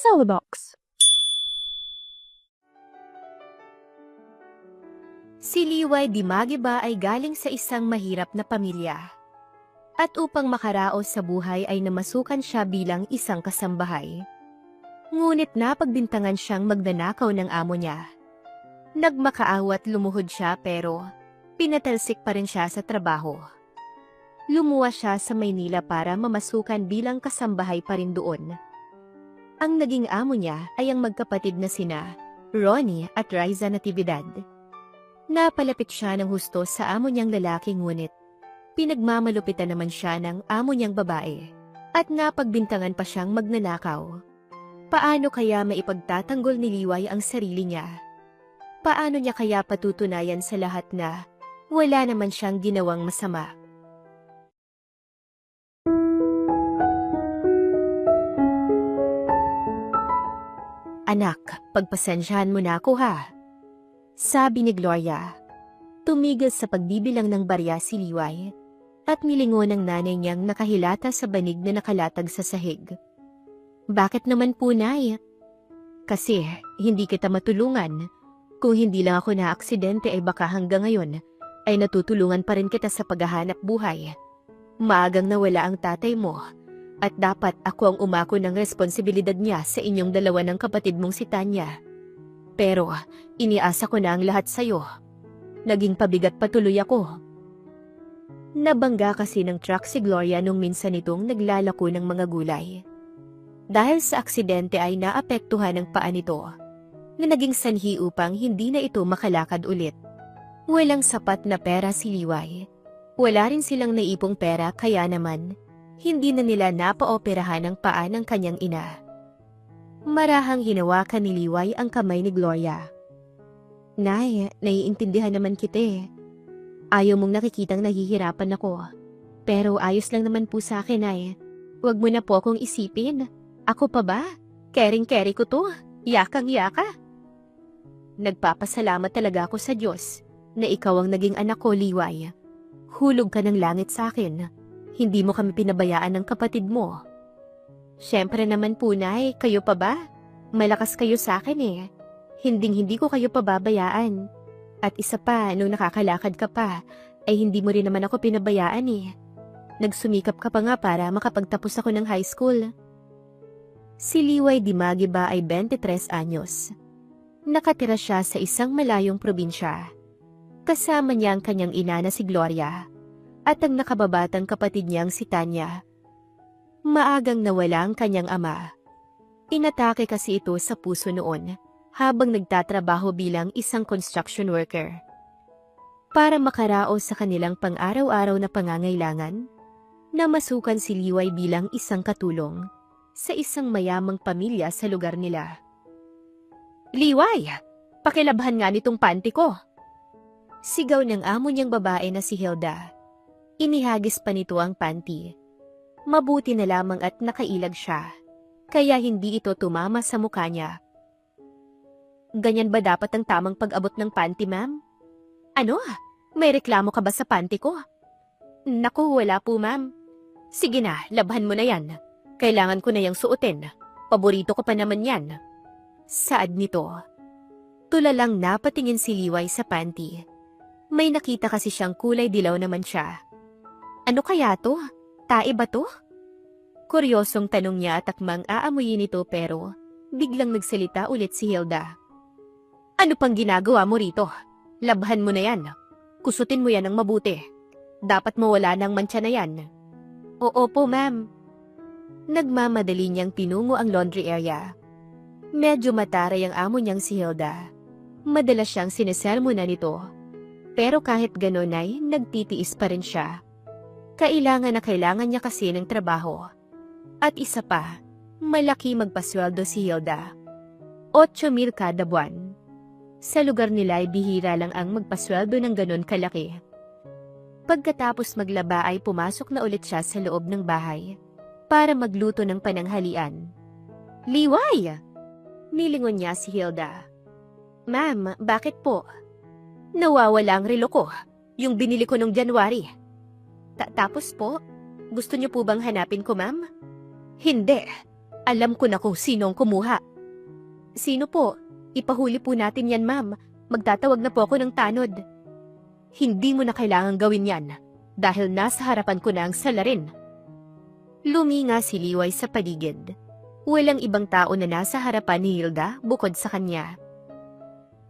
Celebox. Si Liway Dimagiba ay galing sa isang mahirap na pamilya. At upang makaraos sa buhay ay namasukan siya bilang isang kasambahay. Ngunit napagbintangan siyang magnanakaw ng amo niya. Nagmakaawa at lumuhod siya pero pinatalsik pa rin siya sa trabaho. Lumuwas siya sa Maynila para mamasukan bilang kasambahay pa rin doon. Ang naging amo niya ay ang magkapatid na sina Ronnie at Riza Natividad. Napalapit siya ng husto sa amo niyang lalaki ngunit pinagmamalupitan naman siya ng amo niyang babae at napagbintangan pa siyang magnanakaw. Paano kaya maipagtatanggol ni Liway ang sarili niya? Paano niya kaya patutunayan sa lahat na wala naman siyang ginawang masama? Anak, pagpasensyahan mo na ako ha. Sabi ni Gloria. Tumigil sa pagbibilang ng barya si Liway at nilingon ng nanay niyang nakahilata sa banig na nakalatag sa sahig. Bakit naman po, Nay? Kasi hindi kita matulungan. Kung hindi lang ako na-aksidente ay baka hanggang ngayon ay natutulungan pa rin kita sa paghahanap buhay. Maagang nawala ang tatay mo at dapat ako ang umako ng responsibilidad niya sa inyong dalawa ng kapatid mong si Tanya. Pero iniasa ko na ang lahat sa'yo. Naging pabigat patuloy ako. Nabangga kasi ng truck si Gloria nung minsan itong naglalako ng mga gulay. Dahil sa aksidente ay naapektuhan ang paa nito, na naging sanhi upang hindi na ito makalakad ulit. Walang sapat na pera si Liway. Wala rin silang naipong pera kaya naman, hindi na nila napaoperahan ang paa ng kanyang ina. Marahang hinawakan ni Liway ang kamay ni Gloria. Nay, naiintindihan naman kita eh. Ayaw mong nakikitang nahihirapan ako. Pero ayos lang naman po sa akin, Nay. Huwag mo na po akong isipin. Ako pa ba? Kering-keri ko to. Yakang-yaka. Nagpapasalamat talaga ako sa Diyos na ikaw ang naging anak ko, Liway. Hulog ka ng langit sa akin. Hindi mo kami pinabayaan ng kapatid mo. Siyempre naman po, Nay, kayo pa ba? Malakas kayo sa akin eh. Hinding-hindi ko kayo pababayaan. At isa pa, nung nakakalakad ka pa, ay hindi mo rin naman ako pinabayaan eh. Nagsumikap ka pa nga para makapagtapos ako ng high school. Si Liway Dimagiba ay 23 anyos. Nakatira siya sa isang malayong probinsya. Kasama niya ang kanyang ina na si Gloria at ang nakababatang kapatid niyang si Tanya. Maagang nawala ang kanyang ama. Inatake kasi ito sa puso noon habang nagtatrabaho bilang isang construction worker. Para makaraos sa kanilang pang-araw-araw na pangangailangan, namasukan si Liway bilang isang katulong sa isang mayamang pamilya sa lugar nila. Liway, pakilabhan nga nitong panty ko. Sigaw ng amo niyang babae na si Hilda. Inihagis pa nito ang panty. Mabuti na lamang at nakailag siya, kaya hindi ito tumama sa mukha niya. Ganyan ba dapat ang tamang pag-abot ng panty, ma'am? Ano? May reklamo ka ba sa panty ko? Naku, wala po, ma'am. Sige na, labhan mo na yan. Kailangan ko na yang suotin. Paborito ko pa naman yan. Saad nito. Tulalang napatingin si Liway sa panty. May nakita kasi siyang kulay dilaw naman siya. Ano kaya to? Tae ba to? Kuryosong tanong niya at akmang aamuyin ito pero biglang nagsalita ulit si Hilda. Ano pang ginagawa mo rito? Labhan mo na yan. Kusutin mo yan ng mabuti. Dapat mawala ng mancha na yan. Oo po, ma'am. Nagmamadali niyang pinungo ang laundry area. Medyo mataray ang amo niyang si Hilda. Madalas siyang sinesermonan nito. Pero kahit ganon ay nagtitiis pa rin siya. Kailangan na kailangan niya kasi ng trabaho. At isa pa, malaki magpasweldo si Hilda. 8,000 kada buwan. Sa lugar nila ay bihira lang ang magpasweldo ng ganon kalaki. Pagkatapos maglaba ay pumasok na ulit siya sa loob ng bahay para magluto ng pananghalian. Liway! Nilingon niya si Hilda. Ma'am, bakit po? Nawawala ang relo ko, yung binili ko nung January. Tapos po, gusto niyo po bang hanapin ko, ma'am? Hindi. Alam ko na kung sino ang kumuha. Sino po? Ipahuli po natin yan, ma'am. Magtatawag na po ako ng tanod. Hindi mo na kailangang gawin yan dahil nasa harapan ko na ang salarin. Luminga si Liway sa paligid. Walang ibang tao na nasa harapan ni Hilda bukod sa kanya.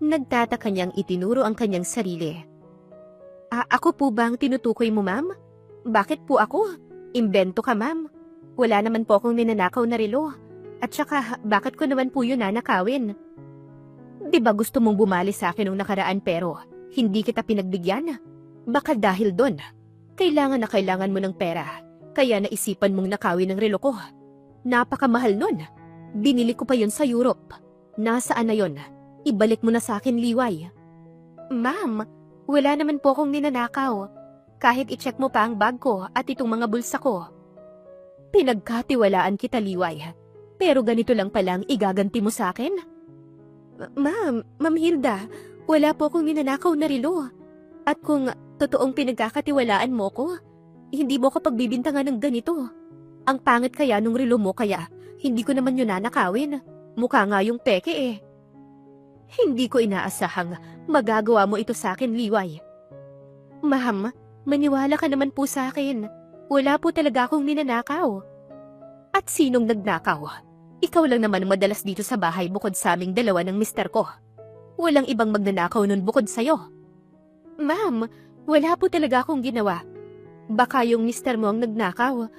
Nagtataka niyang itinuro ang kanyang sarili. Ako po ba ang tinutukoy mo, ma'am? Bakit po ako? Imbento ka, ma'am. Wala naman po akong ninanakaw na relo. At saka, bakit ko naman po yun nanakawin? Di ba gusto mong bumali sa akin nung nakaraan pero hindi kita pinagbigyan? Baka dahil doon, kailangan mo ng pera. Kaya naisipan mong nakawin ang relo ko. Napakamahal nun. Binili ko pa yun sa Europe. Nasaan na yun? Ibalik mo na sa akin, Liway. Ma'am, wala naman po akong ninanakaw. Kahit i-check mo pa ang bag ko at itong mga bulsa ko. Pinagkatiwalaan kita, Liway. Pero ganito lang palang igaganti mo sa akin? Ma'am Hilda, wala po akong ninanakaw na relo. At kung totoong pinagkakatiwalaan mo ko, hindi mo ko pagbibintangan ng ganito. Ang pangit kaya nung relo mo kaya hindi ko naman yun nanakawin. Mukha nga yung peke eh. Hindi ko inaasahang magagawa mo ito sa akin, Liway. Ma'am, maniwala ka naman po sa akin. Wala po talaga akong ninanakaw. At sinong nagnakaw? Ikaw lang naman madalas dito sa bahay bukod sa aming dalawa ng mister ko. Walang ibang magnanakaw nun bukod sa'yo. Ma'am, wala po talaga akong ginawa. Baka yung mister mo ang nagnakaw.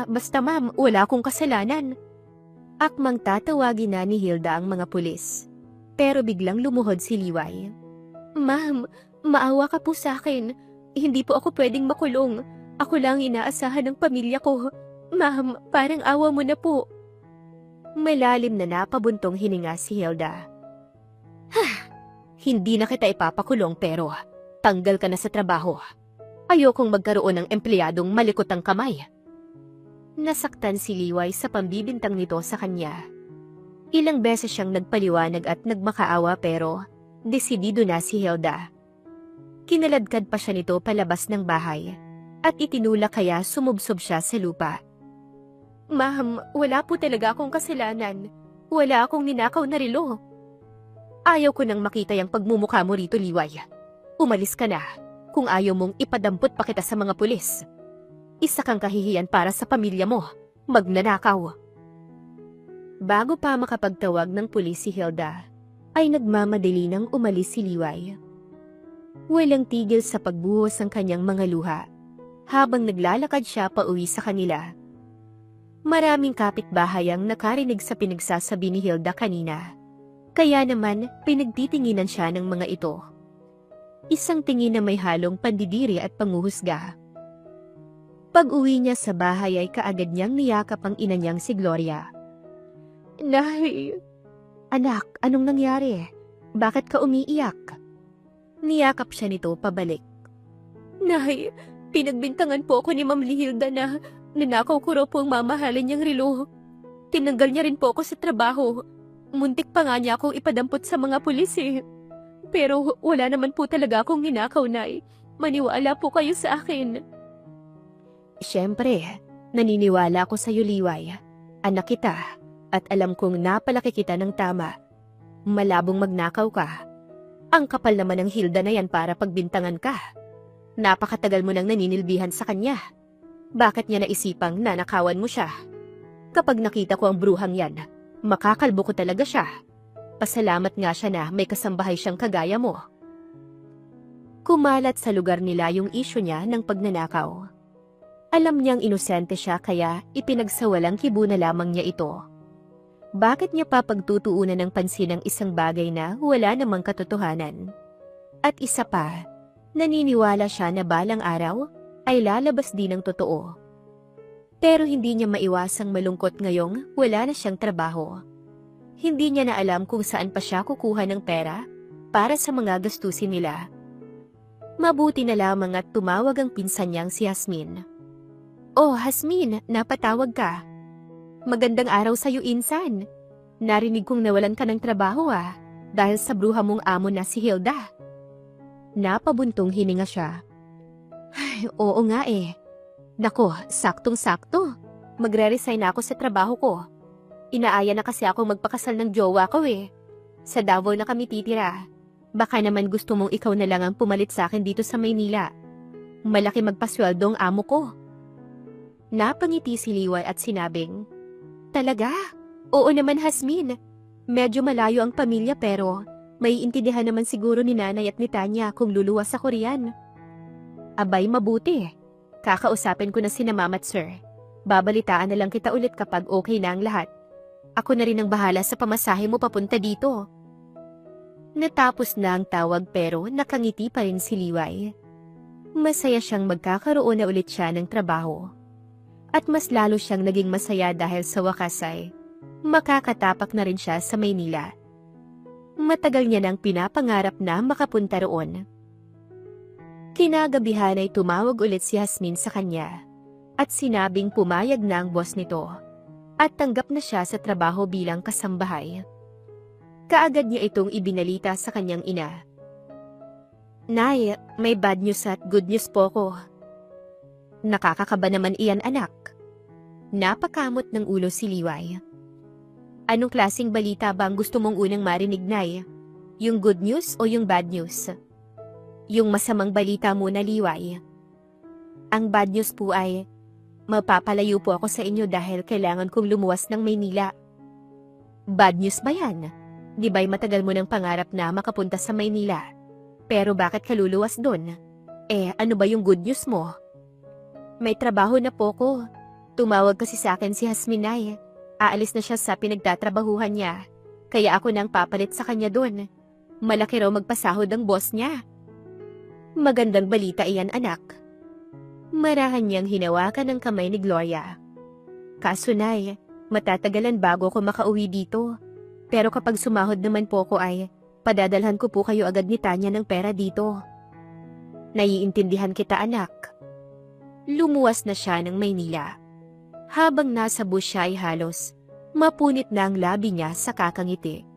Basta ma'am, wala akong kasalanan. Akmang tatawagin na ni Hilda ang mga pulis. Pero biglang lumuhod si Liway. Ma'am, maawa ka po sa akin. Hindi po ako pwedeng makulong. Ako lang inaasahan ng pamilya ko. Ma'am, parang awa mo na po. Malalim na napabuntong hininga si Hilda. Hindi na kita ipapakulong pero tanggal ka na sa trabaho. Ayokong magkaroon ng empleyadong malikot ang kamay. Nasaktan si Liway sa pambibintang nito sa kanya. Ilang beses siyang nagpaliwanag at nagmakaawa pero desidido na si Hilda. Kinaladkad pa siya nito palabas ng bahay at itinulak kaya sumubsob siya sa lupa. Ma'am, wala po talaga akong kasalanan. Wala akong ninakaw na relo. Ayaw ko nang makita yung pagmumukha mo rito, Liway. Umalis ka na kung ayaw mong ipadampot pa kita sa mga pulis. Isa kang kahihiyan para sa pamilya mo. Magnanakaw. Bago pa makapagtawag ng pulis si Hilda, ay nagmamadali nang umalis si Liway. Walang tigil sa pagbuhos ang kanyang mga luha habang naglalakad siya pauwi sa kanila. Maraming kapitbahay ang nakarinig sa pinagsasabi ni Hilda kanina. Kaya naman, pinagtitinginan siya ng mga ito. Isang tingin na may halong pandidiri at panguhusga. Pag-uwi niya sa bahay ay kaagad niyang niyakap ang ina niyang si Gloria. Nay! Anak, anong nangyari? Bakit ka umiiyak? Niyakap siya nito pabalik. Nay, pinagbintangan po ako ni Ma'am Hilda na nanakaw ko raw po ang mamahalin niyang relo. Tinanggal niya rin po ako sa trabaho. Muntik pa nga niya akong ipadampot sa mga pulis eh. Pero wala naman po talaga akong ninakaw, Nay. Maniwala po kayo sa akin. Siyempre, naniniwala ako sa iyo, Liway. Anak kita, at alam kong napalaki kita ng tama. Malabong magnakaw ka. Ang kapal naman ng Hilda na yan para pagbintangan ka. Napakatagal mo nang naninilbihan sa kanya. Bakit niya naisipang nanakawan mo siya? Kapag nakita ko ang bruhang yan, makakalbo ko talaga siya. Pasalamat nga siya na may kasambahay siyang kagaya mo. Kumalat sa lugar nila yung isyu niya ng pagnanakaw. Alam niyang inosente siya kaya ipinagsawalang kibo na lamang niya ito. Bakit niya pa pagtutuunan ng pansin ang isang bagay na wala namang katotohanan? At isa pa, naniniwala siya na balang araw ay lalabas din ang totoo. Pero hindi niya maiwasang malungkot ngayong wala na siyang trabaho. Hindi niya na alam kung saan pa siya kukuha ng pera para sa mga gastusin nila. Mabuti na lamang at tumawag ang pinsan niyang si Hasmin. Oh, Hasmin, napatawag ka. Magandang araw sa'yo, insan. Narinig kong nawalan ka ng trabaho dahil sa bruha mong amo na si Hilda. Napabuntong hininga siya. Ay, oo nga eh. Nako, saktong-sakto. Magre-resign ako sa trabaho ko. Inaaya na kasi ako magpakasal ng jowa ko eh. Sa Davao na kami titira. Baka naman gusto mong ikaw na lang ang pumalit sa akin dito sa Maynila. Malaki magpasweldo ang amo ko. Napangiti si Liway at sinabing, "Talaga? Oo naman, Hasmin. Medyo malayo ang pamilya pero may intindihan naman siguro ni nanay at ni Tanya kung luluwas ako riyan." "Abay, mabuti. Kakausapin ko na sina mama at sir. Babalitaan na lang kita ulit kapag okay na ang lahat. Ako na rin ang bahala sa pamasahe mo papunta dito." Natapos na ang tawag pero nakangiti pa rin si Liway. Masaya siyang magkakaroon na ulit siya ng trabaho. At mas lalo siyang naging masaya dahil sa wakas ay makakatapak na rin siya sa Maynila. Matagal niya nang pinapangarap na makapunta roon. Kinagabihan ay tumawag ulit si Hasmin sa kanya at sinabing pumayag na ang boss nito at tanggap na siya sa trabaho bilang kasambahay. Kaagad niya itong ibinalita sa kanyang ina. "Nay, may bad news at good news po ko." "Nakakakaba naman iyan, anak." Napakamot ng ulo si Liway. "Anong klaseng balita ba ang gusto mong unang marinig, Nay? Yung good news o yung bad news?" "Yung masamang balita muna, Liway." "Ang bad news po ay, mapapalayo po ako sa inyo dahil kailangan kong lumuwas ng Maynila." "Bad news ba yan? Di ba'y matagal mo ng pangarap na makapunta sa Maynila? Pero bakit ka luluwas doon? Ano ba yung good news mo?" "May trabaho na po ko. Tumawag kasi sa akin si Hasmin, Nay. Aalis na siya sa pinagtatrabahuhan niya. Kaya ako nang papalit sa kanya doon. Malaki raw magpasahod ang boss niya." "Magandang balita iyan, anak." Marahan niyang hinawakan ang kamay ni Gloria. "Kaso, Nay, matatagalan bago ako makauwi dito. Pero kapag sumahod naman po ko ay, padadalhan ko po kayo agad ni Tanya ng pera dito." "Naiintindihan kita, anak." Lumuwas na siya ng Maynila. Habang nasa bus siya ay halos mapunit na ang labi niya sa kakangiti.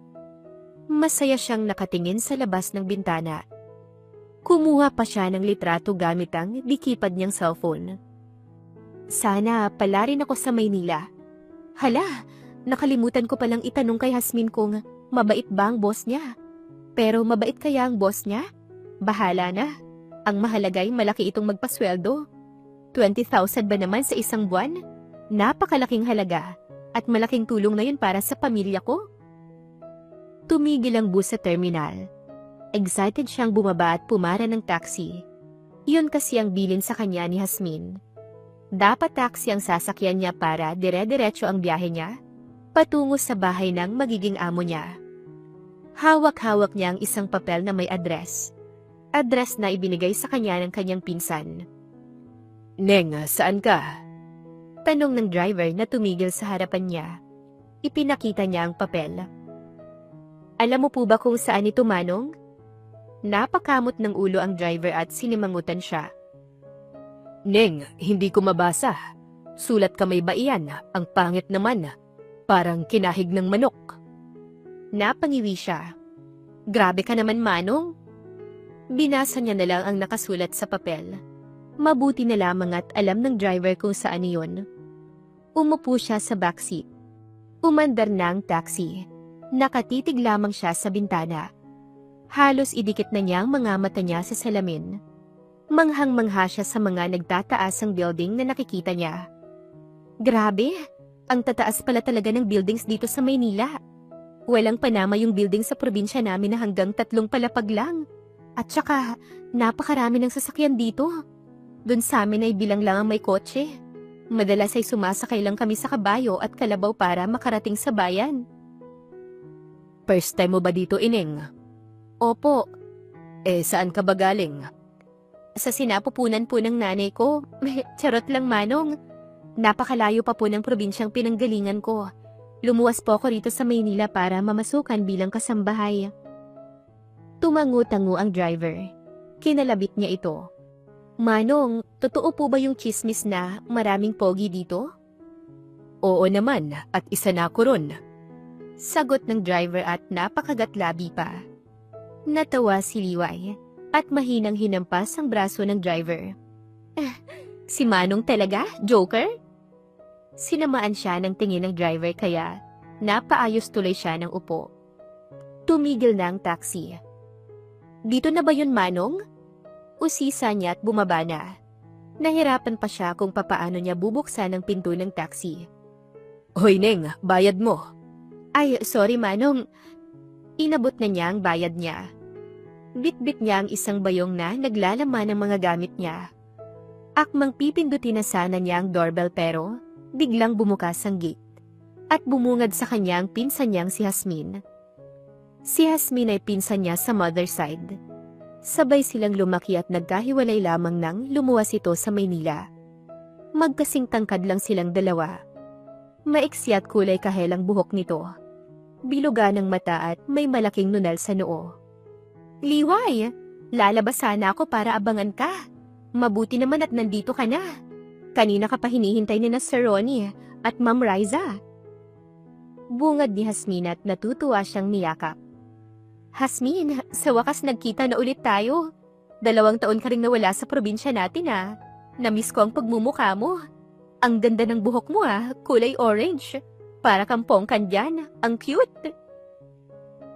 Masaya siyang nakatingin sa labas ng bintana. Kumuha pa siya ng litrato gamit ang dikipad niyang cellphone. "Sana pala rin ako sa Maynila. Hala, nakalimutan ko palang itanong kay Hasmin kung mabait ba ang boss niya. Pero mabait kaya ang boss niya? Bahala na. Ang mahalaga'y malaki itong magpasweldo. 20,000 ba naman sa isang buwan? Napakalaking halaga at malaking tulong na yun para sa pamilya ko." Tumigil ang bus sa terminal. Excited siyang bumaba at pumara ng taxi. Yun kasi ang bilin sa kanya ni Hasmin. Dapat taxi ang sasakyan niya para dire-diretso ang biyahe niya patungo sa bahay ng magiging amo niya. Hawak-hawak niya ang isang papel na may address. Address na ibinigay sa kanya ng kanyang pinsan. "Neng, saan ka?" Tanong ng driver na tumigil sa harapan niya. Ipinakita niya ang papel. "Alam mo po ba kung saan ito, Manong?" Napakamot ng ulo ang driver at sinimangutan siya. "Neng, hindi ko mabasa. Sulat kamay ba iyan? Ang pangit naman. Parang kinahig ng manok." Napangiwi siya. "Grabe ka naman, Manong." Binasa niya na lang ang nakasulat sa papel. Mabuti na lamang at alam ng driver kung saan iyon. Umupo siya sa backseat. Umandar na ang taxi. Nakatitig lamang siya sa bintana. Halos idikit na niya ang mga mata niya sa salamin. Manghang-mangha siya sa mga nagtataasang building na nakikita niya. Grabe! Ang tataas pala talaga ng buildings dito sa Maynila. Walang panama yung building sa probinsya namin na hanggang 3 palapag lang. At saka, napakarami ng sasakyan dito. Doon sa amin ay bilang lang ang may kotse. Madalas ay sumasakay lang kami sa kabayo at kalabaw para makarating sa bayan. "First time mo ba dito, Ineng?" "Opo." Saan ka ba galing?" "Sa sinapupunan po ng nanay ko." Charot lang, Manong. Napakalayo pa po ng probinsyang pinanggalingan ko. Lumuwas po ako rito sa Maynila para mamasukan bilang kasambahay. Tumango-tango ang driver. Kinalabit niya ito. "Manong, totoo po ba yung chismis na maraming pogi dito?" "Oo naman, at isa na ako ron." Sagot ng driver at napakagat-labi pa. Natawa si Liway at mahinang hinampas ang braso ng driver. Si Manong talaga? Joker?" Sinamaan siya ng tingin ng driver kaya Napaayos tuloy siya ng upo. Tumigil na ang taxi. Dito na ba yun, Manong? Usisa niya at bumaba na. Nahirapan pa siya kung papaano niya bubuksan ang pinto ng taxi. Hoy, Neng, bayad mo. Ay, sorry, Manong. Inabot na niya ang bayad niya. Bitbit niya ang isang bayong na naglalaman ng mga gamit niya. Akmang pipindutin na sana niya ang doorbell pero biglang bumukas ang gate. At bumungad sa kanya ang pinsan niyang si Jasmine. Si Jasmine ay pinsan niya sa mother side. Sabay silang lumaki at nagkahiwalay lamang nang lumuwas ito sa Maynila. Magkasing tangkad lang silang dalawa. Maiksi at kulay kahelang buhok nito. Biluga ng mata at may malaking nunal sa noo. Liway, lalabas sana ako para abangan ka. Mabuti naman at nandito ka na. Kanina ka pa hinihintay ni na Sir Ronnie at Ma'am Riza. Bungad ni Jasmine at natutuwa siyang niyakap. Jasmine, sa wakas nagkita na ulit tayo. 2 taon ka rin nawala sa probinsya natin ah. Namiss ko ang pagmumukha mo. Ang ganda ng buhok mo ah, kulay orange. Para kang pongkan dyan, ang cute.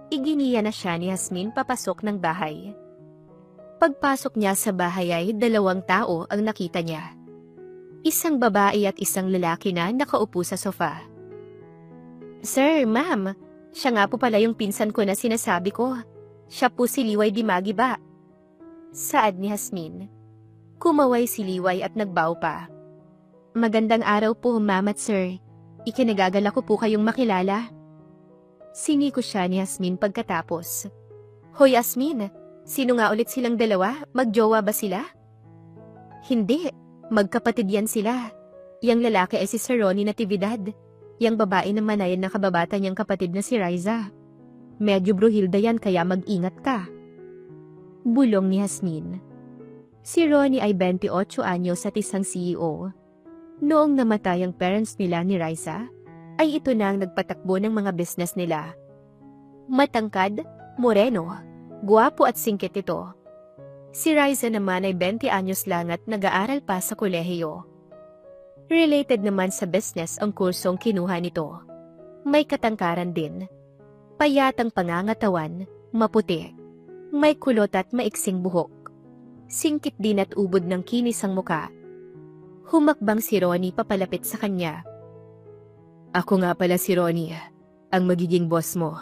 Iginiya na siya ni Jasmine papasok ng bahay. Pagpasok niya sa bahay ay 2 tao ang nakita niya. Isang babae at isang lalaki na nakaupo sa sofa. Sir, ma'am, siya nga po pala yung pinsan ko na sinasabi ko. Siya po si Liway Dimagi ba? Saad ni Jasmine. Kumaway si Liway at nagbow pa. Magandang araw po, ma'am at sir. Ikinagagala ko po kayong makilala. Siniko siya ni Jasmine pagkatapos. Hoy Jasmine, sino nga ulit silang dalawa? Magjowa ba sila? Hindi, magkapatid yan sila. Yang lalaki ay si Sir Ronnie Natividad. Yang babae naman ay nakababata niyang kapatid na si Riza. Medyo bruhilda yan kaya mag-ingat ka. Bulong ni Jasmine. Si Ronnie ay 28 anyos at isang CEO. Noong namatay ang parents nila ni Riza, ay ito na ang nagpatakbo ng mga business nila. Matangkad, moreno, guwapo at singkit ito. Si Riza naman ay 20 anyos lang at nag-aaral pa sa kolehiyo. Related naman sa business ang kursong kinuha nito. May katangkaran din. Payatang pangangatawan, maputi. May kulot at maiksing buhok. Singkit din at ubod ng kinis ang muka. Humakbang si Ronnie papalapit sa kanya. Ako nga pala si Ronnie, ang magiging boss mo.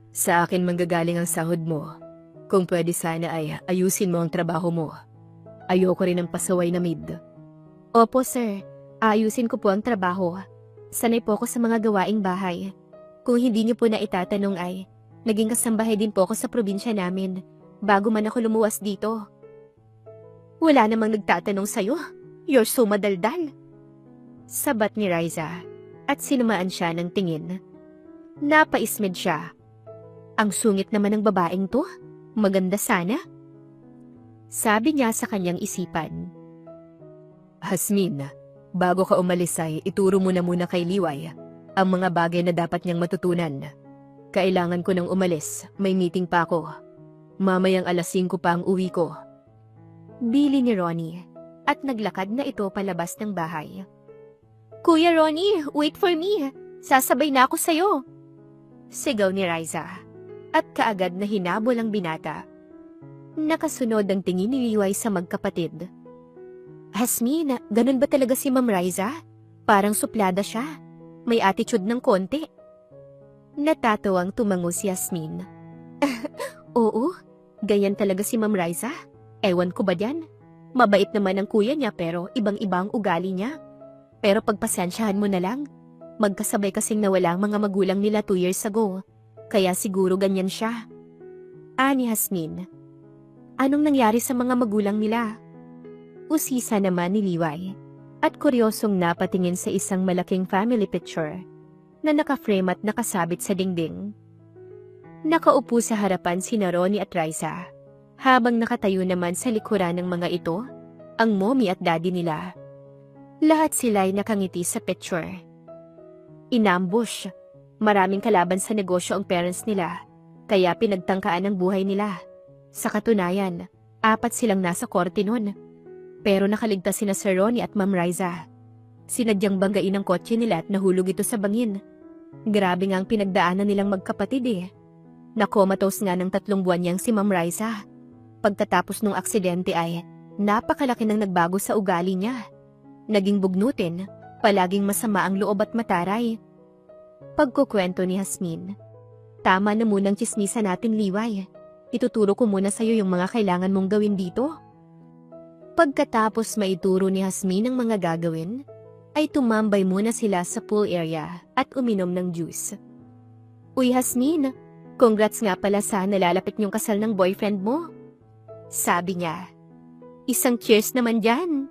Sa akin manggagaling ang sahod mo. Kung pwede sana ay ayusin mo ang trabaho mo. Ayoko rin ng pasaway na maid. Opo sir, ayusin ko po ang trabaho. Sanay po ako sa mga gawaing bahay. Kung hindi niyo po na itatanong ay, naging kasambahay din po ako sa probinsya namin, bago man ako lumuwas dito. Wala namang nagtatanong sa'yo. You're so madaldal. Sabat ni Riza, at sinumaan siya ng tingin. Napaismed siya. Ang sungit naman ng babaeng to. Maganda sana. Sabi niya sa kanyang isipan. Jasmine, bago ka umalis ay ituro mo na muna kay Liway ang mga bagay na dapat niyang matutunan. Kailangan ko nang umalis, may meeting pa ako. Mamayang 5:00 pa ang uwi ko. Bili ni Ronnie, at naglakad na ito palabas ng bahay. Kuya Ronnie, wait for me. Sasabay na ako sa'yo. Sigaw ni Riza, at kaagad na hinabol ang binata. Nakasunod ang tingin ni Liway sa magkapatid. Jasmine, ganun ba talaga si Ma'am Riza? Parang suplada siya. May attitude ng konti. Natatawang tumango si Jasmine. Oo, ganyan talaga si Ma'am Riza. Ewan ko ba dyan? Mabait naman ang kuya niya pero ibang-ibang ugali niya. Pero pagpasensyahan mo na lang. Magkasabay kasing nawala ang mga magulang nila 2 years ago. Kaya siguro ganyan siya. Ani Jasmine. Anong nangyari sa mga magulang nila? Usisa naman ni Liway. At kuryosong napatingin sa isang malaking family picture na naka-frame at nakasabit sa dingding. Nakaupo sa harapan sina Ronnie at Riza. Habang nakatayo naman sa likuran ng mga ito, ang mommy at daddy nila. Lahat sila ay nakangiti sa picture. Inambush. Maraming kalaban sa negosyo ang parents nila, kaya pinagtangkaan ang buhay nila. Sa katunayan, 4 silang nasa korte nun. Pero nakaligtas sina Sir Ronnie at Ma'am Riza. Sinadyang banggain ang kotse nila at nahulog ito sa bangin. Grabe nga ang pinagdaanan nilang magkapatid eh. Nakomatose nga ng 3 buwan niyang si Ma'am Raisa. Pagtatapos nung aksidente ay napakalaki ng nagbago sa ugali niya. Naging bugnutin, palaging masama ang loob at mataray. Pagkukwento ni Jasmine. Tama na munang tsismisan natin, Liway. Ituturo ko muna sa'yo yung mga kailangan mong gawin dito. Pagkatapos maituro ni Jasmine ang mga gagawin, ay tumambay muna sila sa pool area at uminom ng juice. Uy Jasmine, congrats nga pala sa nalalapit niyong kasal ng boyfriend mo. Sabi niya. Isang cheers naman dyan.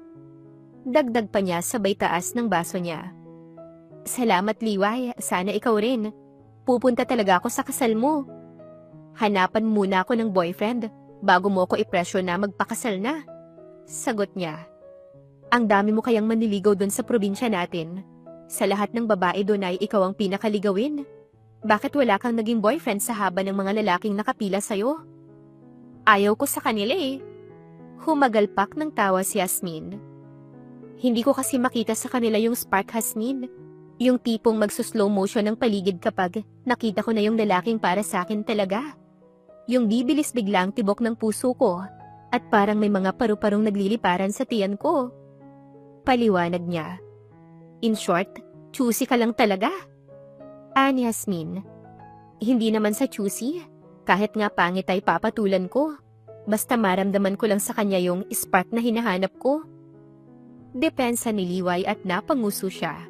Dagdag pa niya sabay taas ng baso niya. Salamat Liway, sana ikaw rin. Pupunta talaga ako sa kasal mo. Hanapan muna ako ng boyfriend bago mo ko ipresyo na magpakasal na. Sagot niya. Ang dami mo kayang maniligaw doon sa probinsya natin. Sa lahat ng babae doon ay ikaw ang pinakaligawin. Bakit wala kang naging boyfriend sa haba ng mga lalaking nakapila sa'yo? Ayaw ko sa kanila eh. Humagalpak ng tawa si Jasmine. Hindi ko kasi makita sa kanila yung spark, Jasmine. Yung tipong magsuslow motion ng paligid kapag nakita ko na yung lalaking para sa akin talaga. Yung bibilis biglang tibok ng puso ko at parang may mga paru-parong nagliliparan sa tiyan ko. Paliwanag niya. In short, choosy ka lang talaga. Ani Jasmine. Hindi naman sa choosy. Kahit nga pangit ay papatulan ko. Basta maramdaman ko lang sa kanya yung spark na hinahanap ko. Depensa ni Liway at napanguso siya.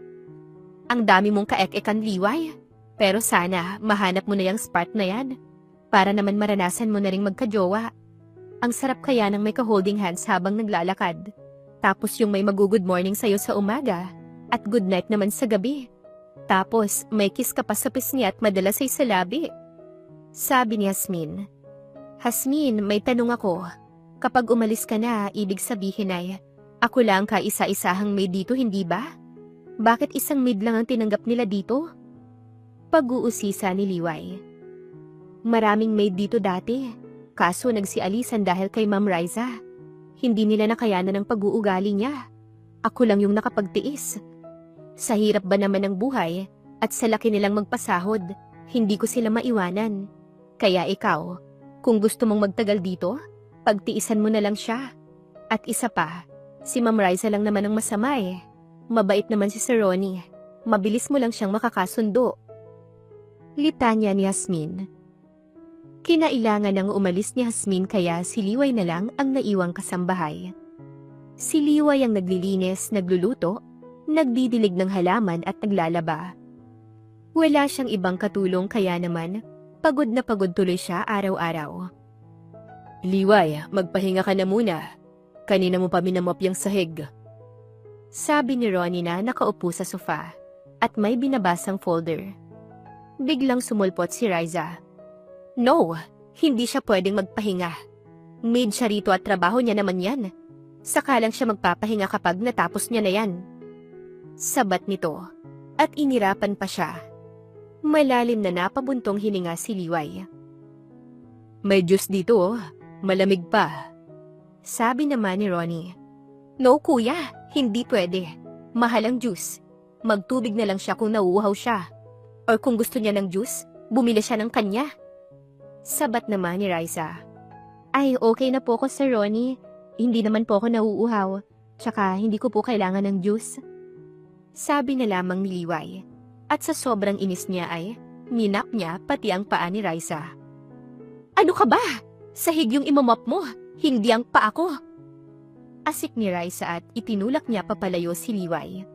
Ang dami mong kaek-ekan, Liway. Pero sana mahanap mo na yung spark na yan. Para naman maranasan mo na ring magkajowa. Ang sarap kaya ng may ka-holding hands habang naglalakad. Tapos yung may mag-good morning sa'yo sa umaga. At good night naman sa gabi. Tapos may kiss ka pa sa pisngi at madalas ay sa labi. Sabi ni Jasmine. Jasmine, may tanong ako. Kapag umalis ka na, ibig sabihin ay, ako lang kaisa-isahang maid dito, hindi ba? Bakit isang maid lang ang tinanggap nila dito? Pag-uusisa ni Liway. Maraming maid dito dati, kaso nagsialisan dahil kay Ma'am Raisa. Hindi nila nakayanan ang pag-uugali niya. Ako lang yung nakapagtiis. Sa hirap ba naman ng buhay, at sa laki nilang magpasahod, hindi ko sila maiwanan. Kaya ikaw, kung gusto mong magtagal dito, pagtiisan mo na lang siya. At isa pa, si Ma'am Raisa lang naman ang masama eh. Mabait naman si Sir Ronnie. Mabilis mo lang siyang makakasundo. Litanya ni Jasmine. Kinailangan ng umalis ni Jasmine kaya si Liway na lang ang naiwang kasambahay. Si Liway ang naglilinis, nagluluto, nagdidilig ng halaman at naglalaba. Wala siyang ibang katulong kaya naman, pagod na pagod tuloy siya araw-araw. Liway, magpahinga ka na muna. Kanina mo pa minamop yung sahig. Sabi ni Ronnie na nakaupo sa sofa at may binabasang folder. Biglang sumulpot si Raisa. No, hindi siya pwedeng magpahinga. Maid siya rito at trabaho niya naman yan. Saka lang siya magpapahinga kapag natapos niya na yan. Sabat nito, at inirapan pa siya. Malalim na napabuntong hininga si Liway. May juice dito oh, malamig pa. Sabi naman ni Ronnie. No kuya, hindi pwede. Mahal ang juice. Magtubig na lang siya kung nauuhaw siya. Or kung gusto niya ng juice, bumili siya ng kanya. Sabat naman ni Raisa. Ay, okay na po ko Sir Ronnie. Hindi naman po ako nauuhaw. Tsaka hindi ko po kailangan ng juice. Sabi na lamang ni Liway. At sa sobrang inis niya ay, minap niya pati ang paa ni Raisa. Ano ka ba? Sahig yung imamop mo, hindi ang paa ko. Asik ni Raisa at itinulak niya papalayo si Liway.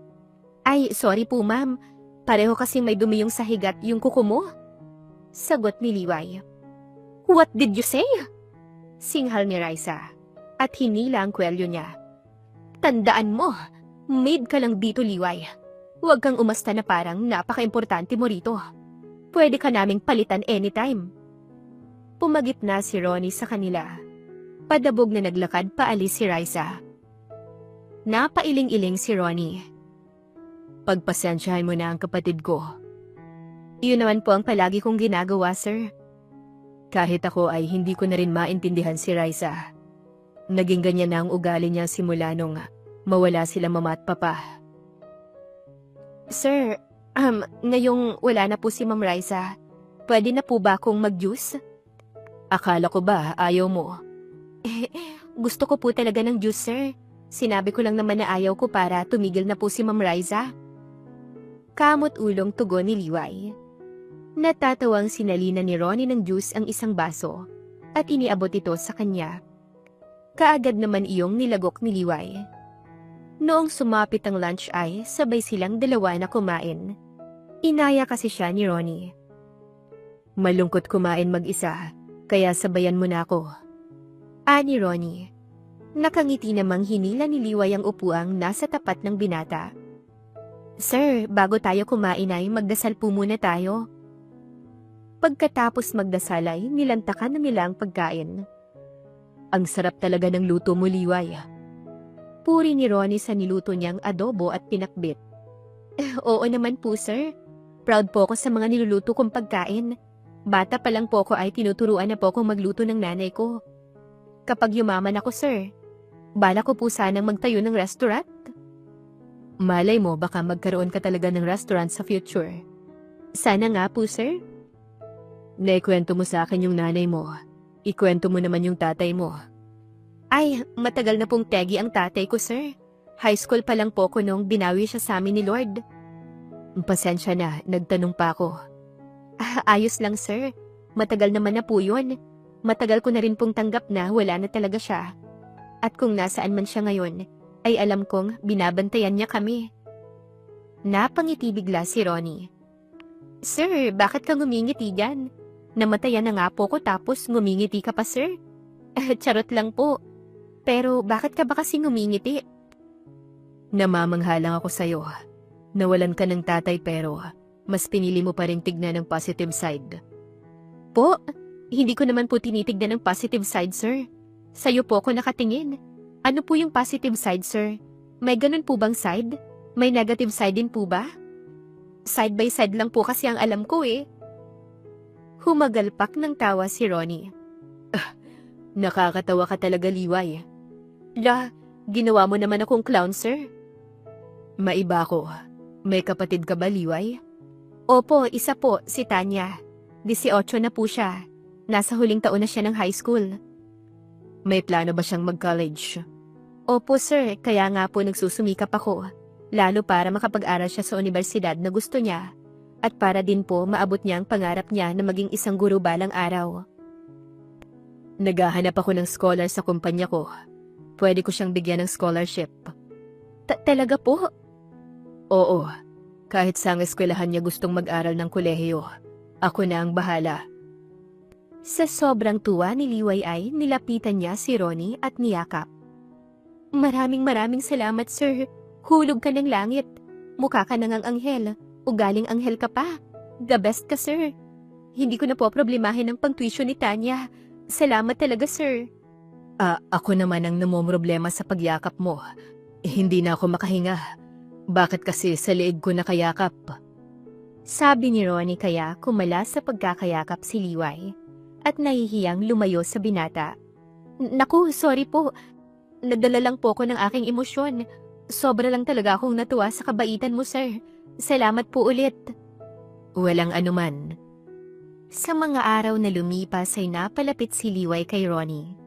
Ay, sorry po ma'am. Pareho kasing may dumi yung sahig at yung kuko mo. Sagot ni Liway. What did you say? Singhal ni Raisa at hinila ang kwelyo niya. Tandaan mo, maid ka lang dito, Liway. Huwag kang umasta na parang napaka-importante mo rito. Pwede ka naming palitan anytime. Pumagit na si Ronnie sa kanila. Padabog na naglakad paalis si Raisa. Napailing-iling si Ronnie. Pagpasensyahan mo na ang kapatid ko. Iyon naman po ang palagi kong ginagawa, sir. Kahit ako ay hindi ko na rin maintindihan si Raisa. Naging ganyan na ang ugali niya simula nung mawala sila mama at papa. Sir, Ngayong wala na po si Ma'am Riza, pwede na po ba akong mag-juice? Akala ko ba ayaw mo? Gusto ko po talaga ng juice, sir. Sinabi ko lang naman na ayaw ko para tumigil na po si Ma'am Riza. Kamot-ulong tugon ni Liway. Natatawang sinalina ni Ronnie ng juice ang isang baso at iniabot ito sa kanya. Kaagad naman iyong nilagok ni Liway. Noong sumapit ang lunch ay sabay silang dalawa na kumain. Inaya kasi siya ni Ronnie. Malungkot kumain mag-isa, kaya sabayan mo na ako. Ani Ronnie. Nakangiti namang hinila ni Liway ang upuang nasa tapat ng binata. Sir, bago tayo kumain ay magdasal po muna tayo. Pagkatapos magdasal ay nilantakan na nila ang pagkain. Ang sarap talaga ng luto mo, Liway. Puri ni Ronnie sa niluto niyang adobo at pinakbit. Oo naman po, sir. Proud po ako sa mga niluluto kong pagkain. Bata pa lang po ako ay tinuturuan na po akong magluto ng nanay ko. Kapag yumaman ako, sir, bala ko po sanang magtayo ng restaurant. Malay mo, baka magkaroon ka talaga ng restaurant sa future. Sana nga po, sir. Naikwento mo sa akin yung nanay mo. Ikwento mo naman yung tatay mo. Ay, matagal na pong tegi ang tatay ko, sir. High school pa lang po ko nung binawi siya sa amin ni Lord. Pasensya na, nagtanong pa ako. Ayos lang, sir. Matagal naman na po yun. Matagal ko na rin pong tanggap na wala na talaga siya. At kung nasaan man siya ngayon, ay alam kong binabantayan niya kami. Napangiti bigla si Ronnie. Sir, bakit ka ngumingiti dyan? Namatayan na nga po ko tapos ngumingiti ka pa, sir? Charot lang po. Pero bakit ka ba kasi ngumingiti? Namamangha lang ako sa'yo. Nawalan ka ng tatay pero mas pinili mo pa rin tignan ng positive side. Po, hindi ko naman po tinitignan ng positive side, sir. Sa'yo po ako nakatingin. Ano po yung positive side, sir? May ganun po bang side? May negative side din po ba? Side by side lang po kasi ang alam ko eh. Humagalpak ng tawa si Ronnie. Nakakatawa ka talaga, Liway. Ginawa mo naman akong clown, sir. Maiba ko. May kapatid ka ba, Liway? Opo, isa po, si Tanya. 18 na po siya. Nasa huling taon na siya ng high school. May plano ba siyang mag-college? Opo, sir. Kaya nga po nagsusumikap ako. Lalo para makapag-aral siya sa universidad na gusto niya. At para din po maabot niya ang pangarap niya na maging isang guro balang araw. Naghahanap ako ng scholar sa kumpanya ko. Pwede ko siyang bigyan ng scholarship. Talaga po? Oo. Kahit sa eskwelahan niya gustong mag-aral ng kolehiyo, ako na ang bahala. Sa sobrang tuwa ni Liway ay nilapitan niya si Ronnie at niyakap. Maraming salamat, sir. Hulog ka ng langit. Mukha ka nang ang anghel. Ugaling anghel ka pa. The best ka, sir. Hindi ko na po problemahin ang pang-tuition ni Tanya. Salamat talaga, sir. Ako naman ang namomroblema sa pagyakap mo. Hindi na ako makahinga. Bakit kasi sa liig ko nakayakap? Sabi ni Ronnie kaya kumala sa pagkakayakap si Liway at nahihiyang lumayo sa binata. Naku, sorry po. Nadala lang po ko ng aking emosyon. Sobra lang talaga akong natuwa sa kabaitan mo, sir. Salamat po ulit. Walang anuman. Sa mga araw na lumipas ay napalapit si Liway kay Ronnie.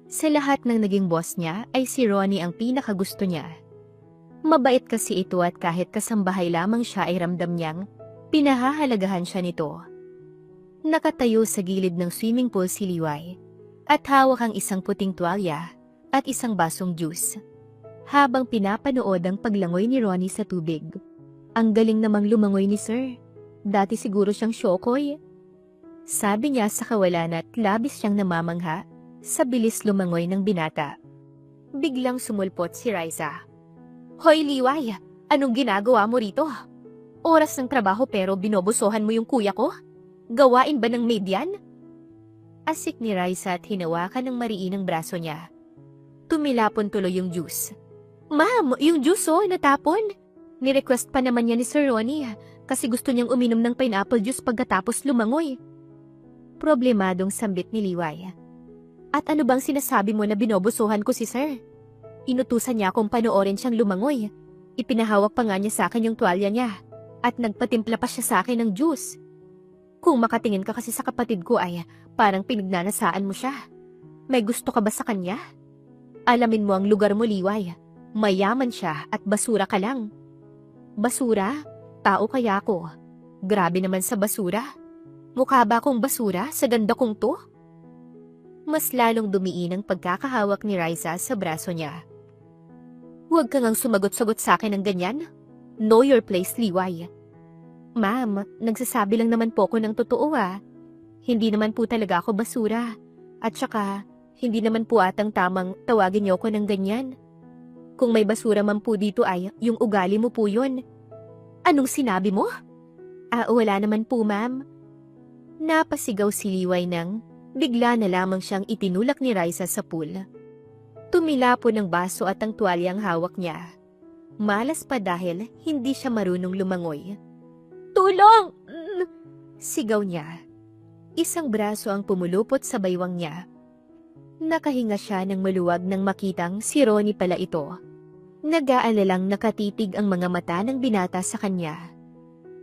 Sa lahat ng naging boss niya ay si Ronnie ang pinakagusto niya. Mabait kasi ito at kahit kasambahay lamang siya ay ramdam niyang pinahahalagahan siya nito. Nakatayo sa gilid ng swimming pool si Liway at hawak ang isang puting tuwalya at isang basong juice. Habang pinapanood ang paglangoy ni Ronnie sa tubig. Ang galing namang lumangoy ni sir. Dati siguro siyang syokoy. Sabi niya sa kawalan at labis siyang namamangha sa bilis lumangoy ng binata. Biglang sumulpot si Riza. Hoy Liway, anong ginagawa mo rito? Oras ng trabaho pero binobosohan mo yung kuya ko? Gawain ba ng maid yan? Asik ni Riza at hinawakan ng mariinang braso niya. Tumilapon tuloy yung juice. Ma'am, yung juice natapon. Ni-request pa naman niya ni Sir Ronnie kasi gusto niyang uminom ng pineapple juice pagkatapos lumangoy. Problemadong sambit ni Liway. At ano bang sinasabi mo na binobosohan ko si Sir? Inutusan niya akong panoorin siyang lumangoy. Ipinahawak pa nga niya sa akin yung tuwalya niya. at nagpatimpla pa siya sa akin ng juice. Kung makatingin ka kasi sa kapatid ko ay parang pinagnanasaan mo siya. May gusto ka ba sa kanya? Alamin mo ang lugar mo, Liway. Mayaman siya at basura ka lang. Basura? Tao kaya ako? Grabe naman sa basura. Mukha ba akong basura sa ganda kong to? Mas lalong dumiin ang pagkakahawak ni Riza sa braso niya. Huwag kang ang sumagot-sagot sa akin ng ganyan. Know your place, Liway. Ma'am, nagsasabi lang naman po ako ng totoo Hindi naman po talaga ako basura. At saka, hindi naman po atang tamang tawagin niyo ako ng ganyan. Kung may basura man po dito ay yung ugali mo po yun. Anong sinabi mo? Wala naman po, ma'am. Napasigaw si Liway nang bigla na lamang siyang itinulak ni Riza sa pool. Tumila po ng baso at ang tuwalyang hawak niya. Malas pa dahil hindi siya marunong lumangoy. Tulong! Sigaw niya. Isang braso ang pumulupot sa baywang niya. Nakahinga siya ng maluwag nang makitang si Ronnie pala ito. Nag-aalalang nakatitig ang mga mata ng binata sa kanya.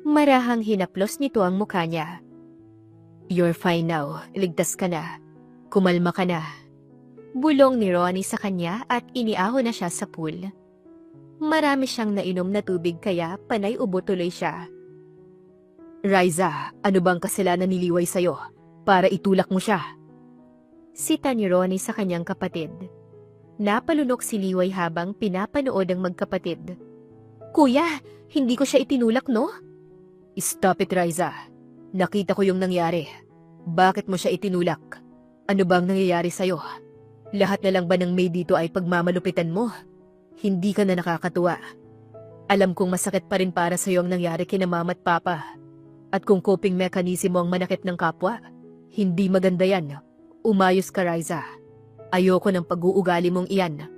Marahang hinaplos nito ang mukha niya. You're fine now. Ligtas ka na. Kumalma ka na. Bulong ni Ronnie sa kanya at iniahon na siya sa pool. Marami siyang nainom na tubig kaya panay ubo tuloy siya. Riza, ano bang kasalanan ni Liway sa'yo para itulak mo siya? Sita ni Ronnie sa kanyang kapatid. Napalunok si Liway habang pinapanood ang magkapatid. Kuya, hindi ko siya itinulak, no? Stop it, Riza. Nakita ko yung nangyari. Bakit mo siya itinulak? Ano bang nangyayari sa'yo? Lahat na lang ba ng maid dito ay pagmamalupitan mo? Hindi ka na nakakatuwa. Alam kong masakit pa rin para sa'yo ang nangyari kina mama at papa. At kung coping mechanism mo ang manakit ng kapwa, hindi maganda yan. Umayos ka, Riza. Ayoko ng pag-uugali mong iyan.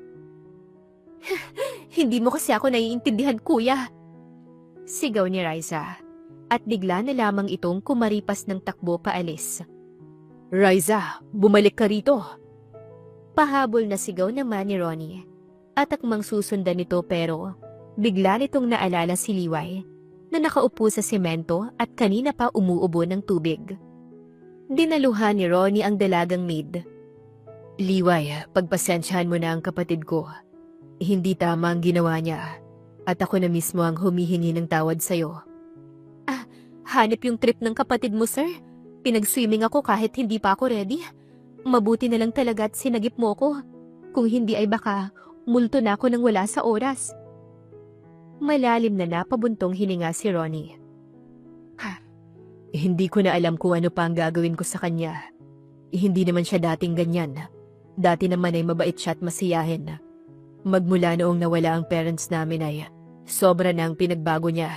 Hindi mo kasi ako naiintindihan, kuya. Sigaw ni Riza. At bigla na lamang itong kumaripas ng takbo paalis. Riza, bumalik ka rito. Pahabol na sigaw naman ni Ronnie. At akmang susundan nito pero bigla nitong naalala si Liway na nakaupo sa semento at kanina pa umuubo ng tubig. Dinaluhan ni Ronnie ang dalagang maid. Liway, pagpasensyahan mo na ang kapatid ko. Hindi tama ang ginawa niya at ako na mismo ang humihingi ng tawad sa'yo. Hanip yung trip ng kapatid mo, sir. Pinag-swimming ako kahit hindi pa ako ready. Mabuti na lang talaga at sinagip mo ko. Kung hindi ay baka multo na ako nang wala sa oras. Malalim na napabuntong hininga si Ronnie. Hindi ko na alam kung ano pa ang gagawin ko sa kanya. Hindi naman siya dating ganyan. Dati naman ay mabait siya at masiyahin. Magmula noong nawala ang parents namin ay sobra na ang pinagbago niya.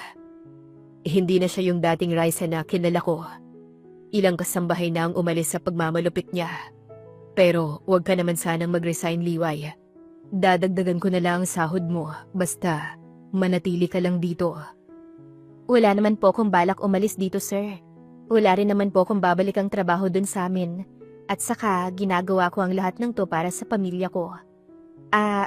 Hindi na siya yung dating Riza na kilala ko. Ilang kasambahay na ang umalis sa pagmamalupit niya. Pero huwag ka naman sanang mag-resign, Liway. Dadagdagan ko na lang ang sahod mo, basta manatili ka lang dito. Wala naman po akong balak umalis dito, sir. Wala rin naman po akong babalik ang trabaho dun sa amin. At saka, ginagawa ko ang lahat ng to para sa pamilya ko.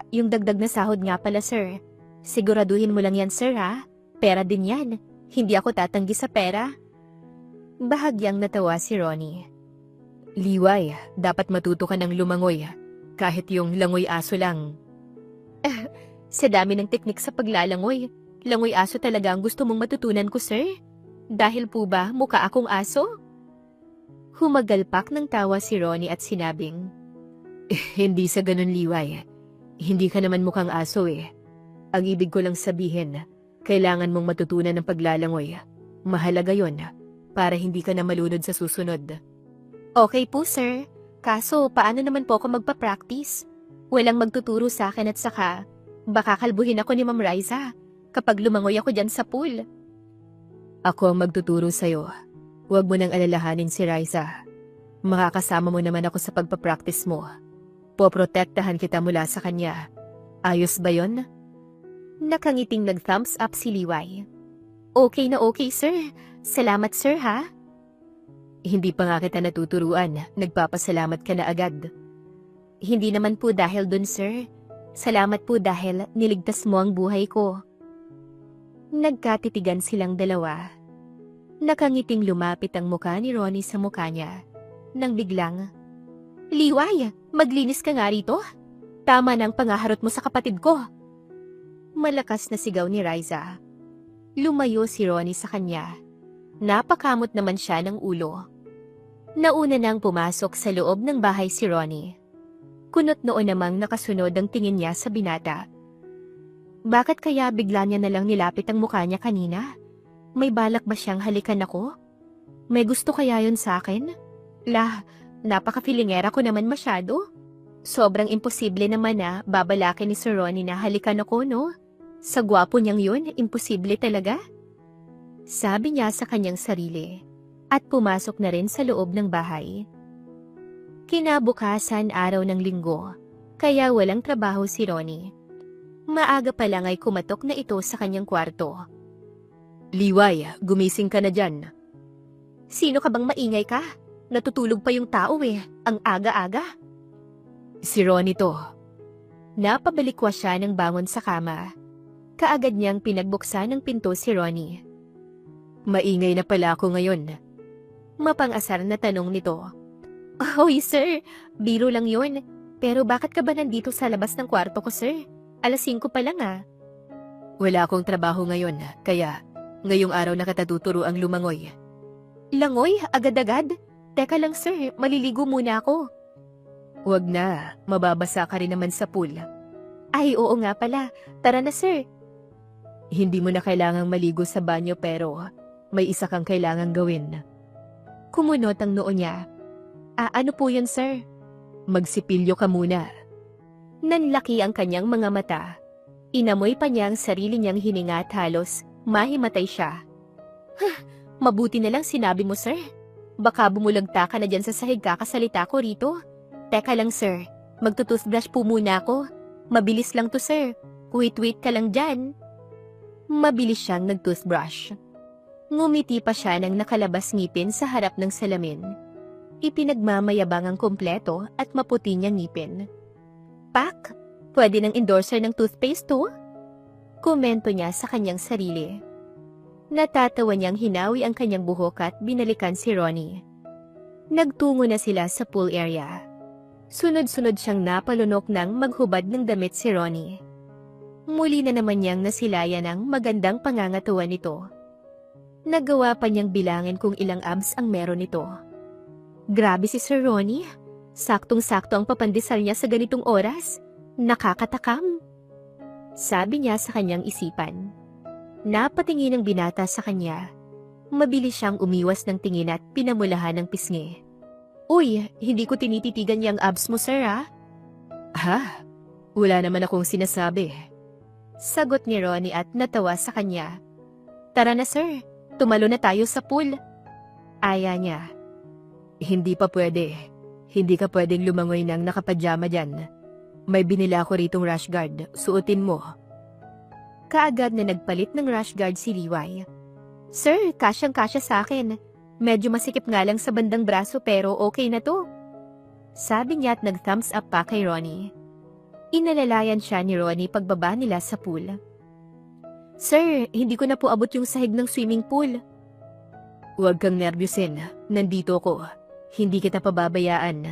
Yung dagdag na sahod nga pala, sir. Siguraduhin mo lang yan, sir, ha? Pera din yan. Hindi ako tatanggi sa pera. Bahagyang natawa si Ronnie. Liway, dapat matuto ka ng lumangoy. Kahit yung langoy aso lang. Sa dami ng teknik sa paglalangoy, langoy aso talaga ang gusto mong matutunan ko, sir? Dahil po ba mukha akong aso? Humagalpak ng tawa si Ronnie at sinabing, Hindi sa ganun, Liway. Hindi ka naman mukhang aso eh. Ang ibig ko lang sabihin, kailangan mong matutunan ng paglalangoy. Mahalaga yon para hindi ka na malunod sa susunod. Okay po, sir. Kaso, paano naman po ako magpa-practice? Walang magtuturo sa akin at saka, baka kalbuhin ako ni Ma'am Riza kapag lumangoy ako dyan sa pool. Ako ang magtuturo sa'yo. Huwag mo nang alalahanin si Riza. Makakasama mo naman ako sa pagpa-practice mo. Poprotektahan kita mula sa kanya. Ayos ba yon? Nakangiting nag-thumbs up si Liway. Okay na okay, sir. Salamat, sir, ha? Hindi pa nga kita natuturuan. Nagpapasalamat ka na agad. Hindi naman po dahil dun, sir. Salamat po dahil niligtas mo ang buhay ko. Nagkatitigan silang dalawa. Nakangiting lumapit ang muka ni Ronnie sa muka niya. Nang biglang, "Liway, maglinis ka nga rito. Tama ng pangaharot mo sa kapatid ko." Malakas na sigaw ni Riza. Lumayo si Ronnie sa kanya. Napakamot naman siya ng ulo. Nauna nang pumasok sa loob ng bahay si Ronnie. Kunot noon namang nakasunod ang tingin niya sa binata. Bakit kaya bigla niya nalang nilapit ang mukha niya kanina? May balak ba siyang halikan ako? May gusto kaya yun sa akin? Napaka-filingera ko naman masyado. Sobrang imposible naman na babalakin ni Sir Ronnie na halikan ako, no? Sa gwapo niyang yun, imposible talaga? Sabi niya sa kanyang sarili. At pumasok na rin sa loob ng bahay. Kinabukasan araw ng linggo, kaya walang trabaho si Ronnie. Maaga pa lang ay kumatok na ito sa kanyang kwarto. "Liway, gumising ka na dyan." "Sino ka bang maingay ka? Natutulog pa yung tao eh, ang aga-aga." "Si Ronnie to." Napabalikwa siya ng bangon sa kama. Kaagad niyang pinagbuksan ng pinto si Ronnie. "Maingay na pala ako ngayon." Mapang-asar na tanong nito. "Hoy sir, biro lang yun. Pero bakit ka ba nandito sa labas ng kwarto ko, sir? 5:00 pa lang ah." "Wala akong trabaho ngayon, kaya ngayong araw nakatuturo ang lumangoy." "Langoy? Agad-agad? Teka lang sir, maliligo muna ako." "Wag na, mababasa ka rin naman sa pool." "Ay oo nga pala, tara na sir." "Hindi mo na kailangang maligo sa banyo pero may isa kang kailangang gawin." Kumunot ang noo niya. Ano po yun, sir?" "Magsipilyo ka muna." Nanlaki ang kanyang mga mata. Inamoy pa niya ang sarili niyang hininga at halos mahimatay siya. Mabuti na lang sinabi mo, sir. Baka bumulagta ka na dyan sa sahig kakasalita ko rito. Teka lang, sir. Magtutoothbrush po muna ako. Mabilis lang to, sir. Wait ka lang dyan." Mabilis siyang nagtoothbrush. Ngumiti pa siya nang nakalabas ngipin sa harap ng salamin. Ipinagmamayabang ang kompleto at maputi niyang ngipin. "Pak, pwede ng endorser ng toothpaste to?" Komento niya sa kanyang sarili. Natatawa niyang hinawi ang kanyang buhok at binalikan si Ronnie. Nagtungo na sila sa pool area. Sunod-sunod siyang napalunok ng maghubad ng damit si Ronnie. Muli na naman niyang nasilayan ang magandang pangangatawan nito. Nagawa pa niyang bilangin kung ilang abs ang meron nito. Grabe si Sir Ronnie. Saktong-sakto ang papandesal niya sa ganitong oras. Nakakatakam. Sabi niya sa kanyang isipan. Napatingin ang binata sa kanya. Mabilis siyang umiwas ng tingin at pinamulahan ng pisngi. "Uy, hindi ko tinititigan yung abs mo, sir, ha?" "Ha? Wala naman akong sinasabi." Sagot ni Ronnie at natawa sa kanya. "Tara na, sir. Tumalo na tayo sa pool." Aya niya. "Hindi pa pwede. Hindi ka pwedeng lumangoy ng nakapadyama dyan. May binila ko ritong rash guard. Suotin mo." Kaagad na nagpalit ng rash guard si Liway. "Sir, kasyang-kasya sa akin. Medyo masikip nga lang sa bandang braso pero okay na to." Sabi niya at nag-thumbs up pa kay Ronnie. Inalalayan siya ni Ronnie pagbaba nila sa pool. "Sir, hindi ko na po abot yung sahig ng swimming pool." "Huwag kang nervyusin. Nandito ko. Hindi kita pababayaan."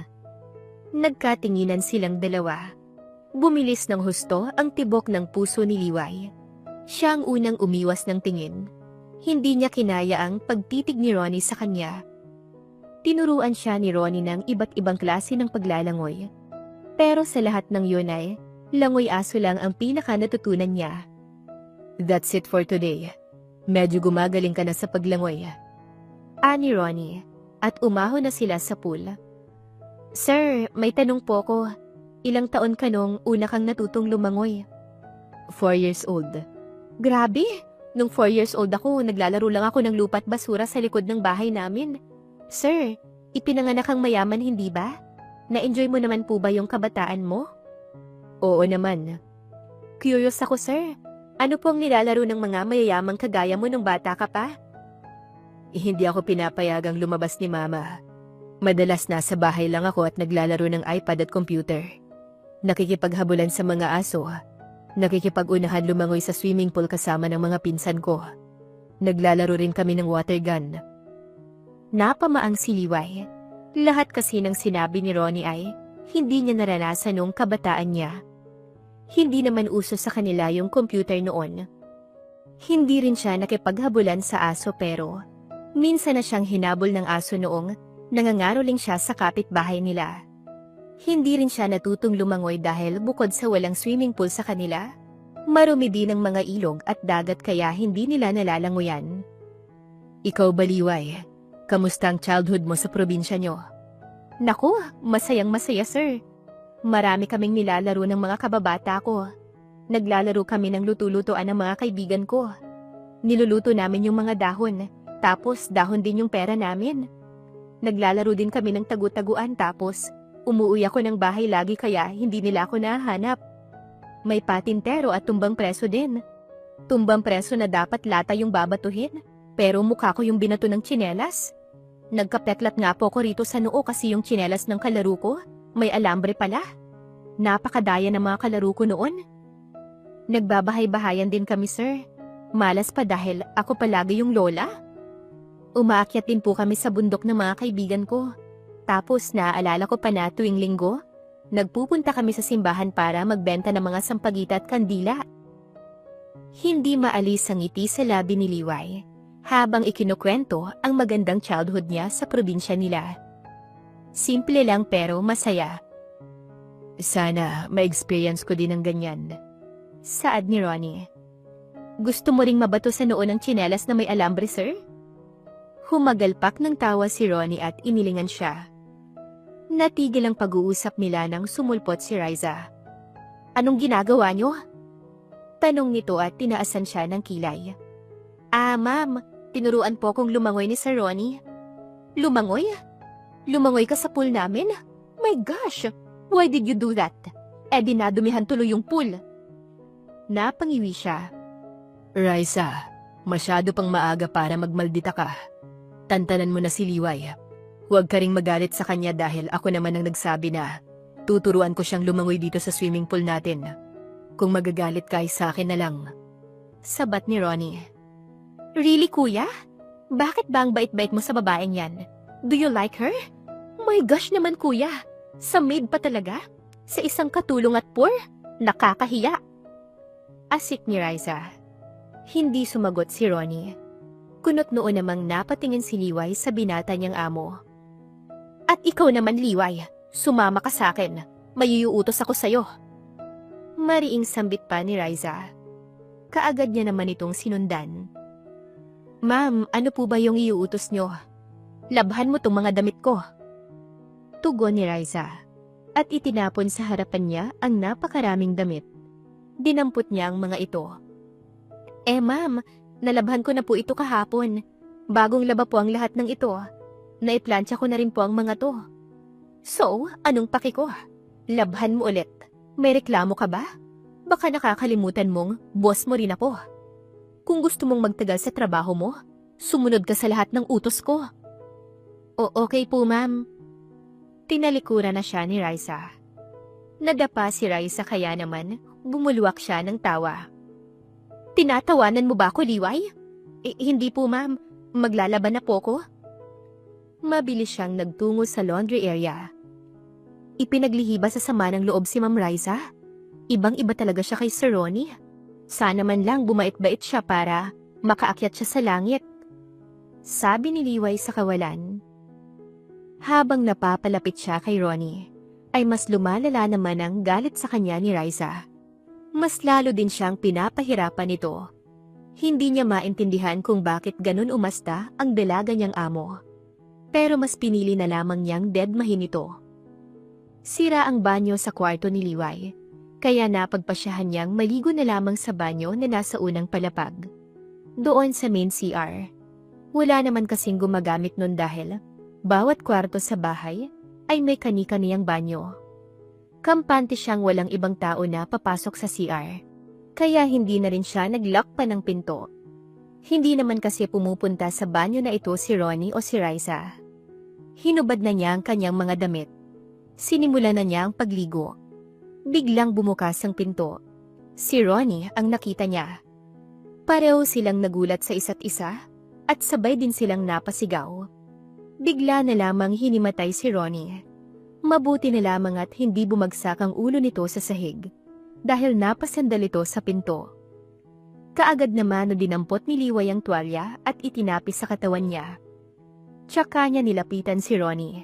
Nagkatinginan silang dalawa. Bumilis ng husto ang tibok ng puso ni Liway. Siya ang unang umiwas ng tingin. Hindi niya kinaya ang pagtitig ni Ronnie sa kanya. Tinuruan siya ni Ronnie ng iba't ibang klase ng paglalangoy. Pero sa lahat ng yun ay, langoy aso lang ang pinaka natutunan niya. "That's it for today. Medyo gumagaling ka na sa paglangoy." Ani Ronnie. At umahon na sila sa pool. "Sir, may tanong po ko. Ilang taon ka nung una kang natutong lumangoy?" 4 years old. "Grabe! Nung 4 years old ako, naglalaro lang ako ng lupa at basura sa likod ng bahay namin." "Sir, ipinanganak kang mayaman hindi ba? Na-enjoy mo naman po ba yung kabataan mo?" "Oo naman." "Curious ako, sir. Ano po ang nilalaro ng mga mayayamang kagaya mo nung bata ka pa?" "Hindi ako pinapayagang lumabas ni Mama. Madalas nasa bahay lang ako at naglalaro ng iPad at computer. Nakikipaghabulan sa mga aso. Nakikipag-unahan lumangoy sa swimming pool kasama ng mga pinsan ko. Naglalaro rin kami ng water gun. Napamaang si Liway. Lahat kasi ng sinabi ni Ronnie ay hindi niya naranasan noong kabataan niya. Hindi naman uso sa kanila yung computer noon. Hindi rin siya nakipaghabulan sa aso pero minsan na siyang hinabol ng aso noong nangangaroling siya sa kapitbahay nila. Hindi rin siya natutong lumangoy dahil bukod sa walang swimming pool sa kanila, marumi din ang mga ilog at dagat kaya hindi nila nalalangoyan. Ikaw ba, Liway? Kamusta ang childhood mo sa probinsya nyo? Naku, masayang masaya sir. Marami kaming nilalaro ng mga kababata ko. Naglalaro kami ng luto-lutoan ng mga kaibigan ko. Niluluto namin yung mga dahon, tapos dahon din yung pera namin. Naglalaro din kami ng tagu-taguan tapos umuwi ako ng bahay lagi kaya hindi nila ako nahanap. May patintero at tumbang preso din. Tumbang preso na dapat lata yung babatuhin, pero mukha ko yung binato ng tsinelas. Nagkapeklat nga po ko rito sa noo kasi yung tsinelas ng kalaro ko, may alambre pala. Napakadaya ng mga kalaro ko noon. Nagbabahay-bahayan din kami sir. Malas pa dahil ako palagi yung lola. Umaakyat din po kami sa bundok ng mga kaibigan ko. Tapos naaalala ko pa na tuwing linggo, nagpupunta kami sa simbahan para magbenta ng mga sampagita at kandila. Hindi maalis ang ngiti sa labi ni Liway habang ikinukwento ang magandang childhood niya sa probinsya nila. Simple lang pero masaya. Sana ma-experience ko din ang ganyan. Saad ni Ronnie. Gusto mo ring mabato sa noo ng tsinelas na may alambre, sir? Humagalpak ng tawa si Ronnie at inilingan siya. Natigil ang pag-uusap nila nang sumulpot si Riza. Anong ginagawa niyo? Tanong nito at tinaasan siya ng kilay. Ma'am, tinuruan po akong lumangoy ni Sir Ronnie. Lumangoy? Lumangoy ka sa pool namin? My gosh! Why did you do that? Di nadumihan tuloy yung pool. Napangiwi siya. Riza, masyado pang maaga para magmaldita ka. Tantanan mo na si Liway. Huwag ka ring magalit sa kanya dahil ako naman ang nagsabi na tuturuan ko siyang lumangoy dito sa swimming pool natin. Kung magagalit ka ay sa akin na lang. Sabat ni Ronnie. Really kuya? Bakit ba ang bait-bait mo sa babaeng yan? Do you like her? My gosh naman kuya. Sa maid pa talaga? Sa isang katulong at poor? Nakakahiya. Asik ni Riza. Hindi sumagot si Ronnie. Kunot noon namang napatingin si Liway sa binata niyang amo. At ikaw naman Liway, sumama ka sa akin. May iuutos ako sa'yo. Mariing sambit pa ni Riza. Kaagad niya naman itong sinundan. Ma'am, ano po ba yung iuutos niyo? Labhan mo tong mga damit ko. Tugon ni Riza. At itinapon sa harapan niya ang napakaraming damit. Dinampot niya ang mga ito. Ma'am, nalabhan ko na po ito kahapon. Bagong laba po ang lahat ng ito. Naiplansya ko na rin po ang mga to. So, anong paki ko? Labhan mo ulit. May reklamo ka ba? Baka nakakalimutan mong boss mo rin ako. Kung gusto mong magtagal sa trabaho mo, sumunod ka sa lahat ng utos ko. Okay po ma'am. Tinalikuran na siya ni Riza. Nadapa si Riza kaya naman bumulwak siya ng tawa. Tinatawanan mo ba ako, Liway? Hindi po ma'am. Maglalaban na po ko. Mabilis siyang nagtungo sa laundry area. Ipinaglihiba sa sama ng loob si Ma'am Riza. Ibang-iba talaga siya kay Sir Ronnie. Sana man lang bumait-bait siya para makaakyat siya sa langit. Sabi ni Liway sa kawalan. Habang napapalapit siya kay Ronnie, ay mas lumalala naman ang galit sa kanya ni Riza. Mas lalo din siyang pinapahirapan nito. Hindi niya maintindihan kung bakit ganun umasta ang dalaga niyang amo. Pero mas pinili na lamang niyang deadmahin ito. Sira ang banyo sa kwarto ni Liway, kaya napagpasyahan niyang maligo na lamang sa banyo na nasa unang palapag. Doon sa main CR. Wala naman kasing gumagamit nun dahil bawat kwarto sa bahay ay may kani-kaniyang banyo. Kampante siyang walang ibang tao na papasok sa CR. Kaya hindi na rin siya nag-lock pa ng pinto. Hindi naman kasi pumupunta sa banyo na ito si Ronnie o si Riza. Hinubad na niya ang kanyang mga damit. Sinimulan na niya ang pagligo. Biglang bumukas ang pinto. Si Ronnie ang nakita niya. Pareho silang nagulat sa isa't isa at sabay din silang napasigaw. Bigla na lamang hinimatay si Ronnie. Mabuti na lamang at hindi bumagsak ang ulo nito sa sahig dahil napasandal ito sa pinto. Kaagad naman dinampot ni Liway ang tuwalya at itinapis sa katawan niya. Tsaka niya nilapitan si Ronnie.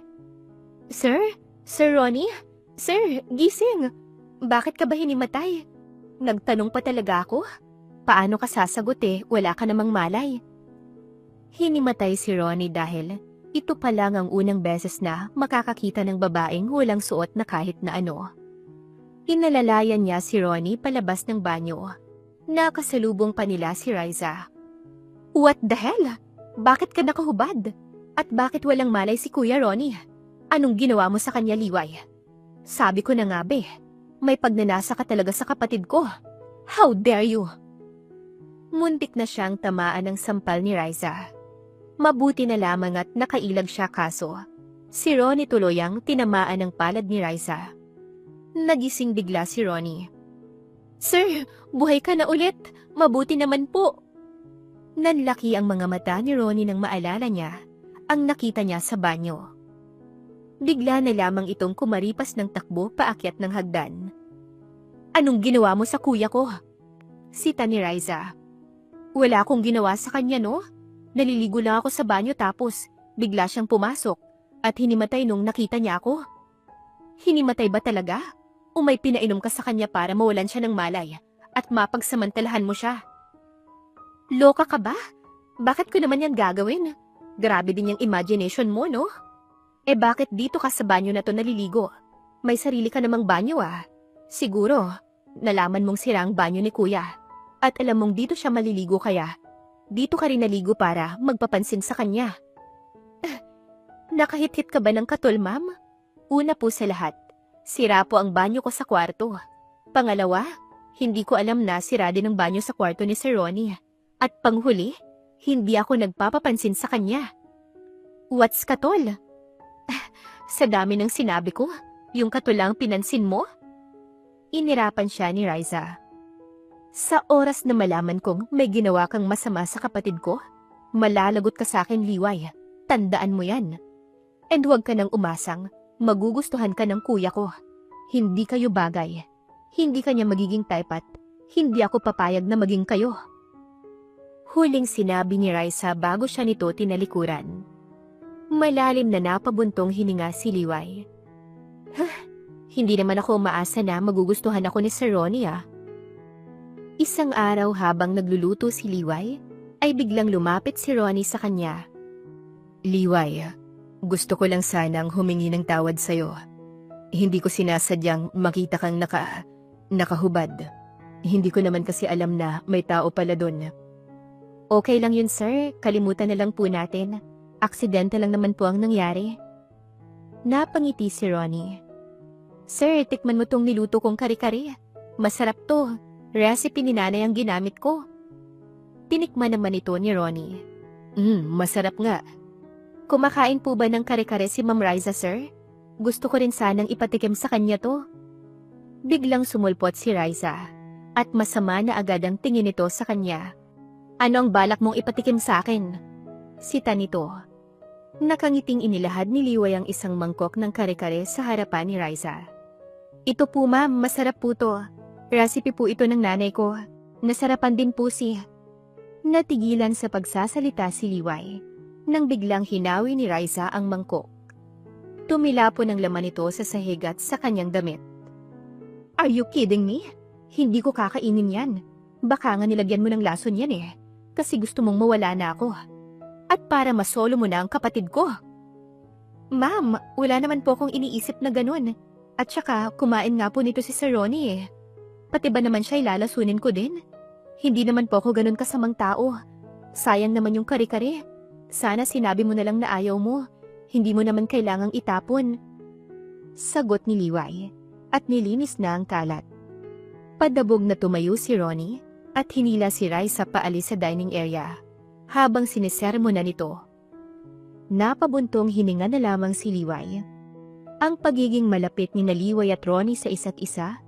Sir? Sir Ronnie? Sir, gising! Bakit ka ba hinimatay? Nagtanong pa talaga ako? Paano ka sasagot wala ka namang malay? Hinimatay si Ronnie dahil ito pa lang ang unang beses na makakakita ng babaeng walang suot na kahit na ano. Inalalayan niya si Ronnie palabas ng banyo. Nakasalubong pa nila si Riza. What the hell? Bakit ka nakahubad? At bakit walang malay si Kuya Ronnie? Anong ginawa mo sa kanya, Liway? Sabi ko na nga may pagnanasa ka talaga sa kapatid ko. How dare you? Muntik na siyang tamaan ng sampal ni Riza. Mabuti na lamang at nakailag siya kaso si Ronnie tuloy ang tinamaan ng palad ni Riza. Nagising bigla si Ronnie. Sir, buhay ka na ulit. Mabuti naman po. Nanlaki ang mga mata ni Ronnie nang maalala niya ang nakita niya sa banyo. Bigla na lamang itong kumaripas ng takbo paakyat ng hagdan. Anong ginawa mo sa kuya ko? Sita ni Riza. Wala akong ginawa sa kanya, no? Naliligo lang ako sa banyo tapos bigla siyang pumasok at hinimatay nung nakita niya ako. Hinimatay ba talaga? O may pinainom ka sa kanya para mawalan siya ng malay at mapagsamantalahan mo siya? Loka ka ba? Bakit ko naman yan gagawin? Grabe din yung imagination mo, no? Bakit dito ka sa banyo na to naliligo? May sarili ka namang banyo Siguro, nalaman mong sira ang banyo ni kuya. At alam mong dito siya maliligo kaya dito ka rin naligo para magpapansin sa kanya. Nakahit-hit ka ba ng katol, ma'am? Una po sa lahat, sira po ang banyo ko sa kwarto. Pangalawa, hindi ko alam na sira din ang banyo sa kwarto ni Sir Ronnie. At panghuli, hindi ako nagpapapansin sa kanya. What's katol? Sa dami ng sinabi ko, yung katol lang pinansin mo? Inirapan siya ni Riza. Sa oras na malaman kong may ginawa kang masama sa kapatid ko, malalagot ka sa akin, Liway. Tandaan mo yan. And huwag ka nang umasang, magugustuhan ka ng kuya ko. Hindi kayo bagay. Hindi kanya magiging type at hindi ako papayag na maging kayo. Huling sinabi ni Riza bago siya nito tinalikuran. Malalim na napabuntong hininga si Liway. Hindi naman ako umaasa na magugustuhan ako ni Sir Ronnie Isang araw habang nagluluto si Liway, ay biglang lumapit si Ronnie sa kanya. Liway, gusto ko lang sanang humingi ng tawad sa'yo. Hindi ko sinasadyang makita kang nakahubad. Hindi ko naman kasi alam na may tao pala doon. Okay lang yun, sir. Kalimutan na lang po natin. Aksidente lang naman po ang nangyari. Napangiti si Ronnie. Sir, tikman mo tong niluto kong kare-kare. Masarap to. Recipe ni nanay ang ginamit ko. Tinikman naman ito ni Ronnie. Masarap nga. Kumakain po ba ng kare-kare si Ma'am Riza, sir? Gusto ko rin sanang ipatikim sa kanya to. Biglang sumulpot si Riza at masama na agad ang tingin nito sa kanya. Ano ang balak mong ipatikim sa akin? Sita nito. Nakangiting inilahad ni Liway ang isang mangkok ng kare-kare sa harapan ni Riza. Ito po, ma'am, masarap po to. Recipe po ito ng nanay ko. Nasarapan din po siya. Natigilan sa pagsasalita si Liway nang biglang hinawi ni Riza ang mangkok. Tumila po ng laman ito sa sahig at sa kanyang damit. Are you kidding me? Hindi ko kakainin yan. Baka nga nilagyan mo ng lason yan kasi gusto mong mawala na ako. At para masolo mo na ang kapatid ko. Ma'am, wala naman po akong iniisip na ganun. At saka kumain nga po nito si Sir Ronnie Pati ba naman siya ilalasunin ko din? Hindi naman po ako ganun kasamang tao. Sayang naman yung kare-kare. Sana sinabi mo na lang na ayaw mo. Hindi mo naman kailangang itapon. Sagot ni Liway at nilinis na ang kalat. Padabog na tumayo si Ronnie at hinila si Riza paalis sa dining area habang sinisermo na nito. Napabuntong hininga na lamang si Liway. Ang pagiging malapit ni Liway at Ronnie sa isa't isa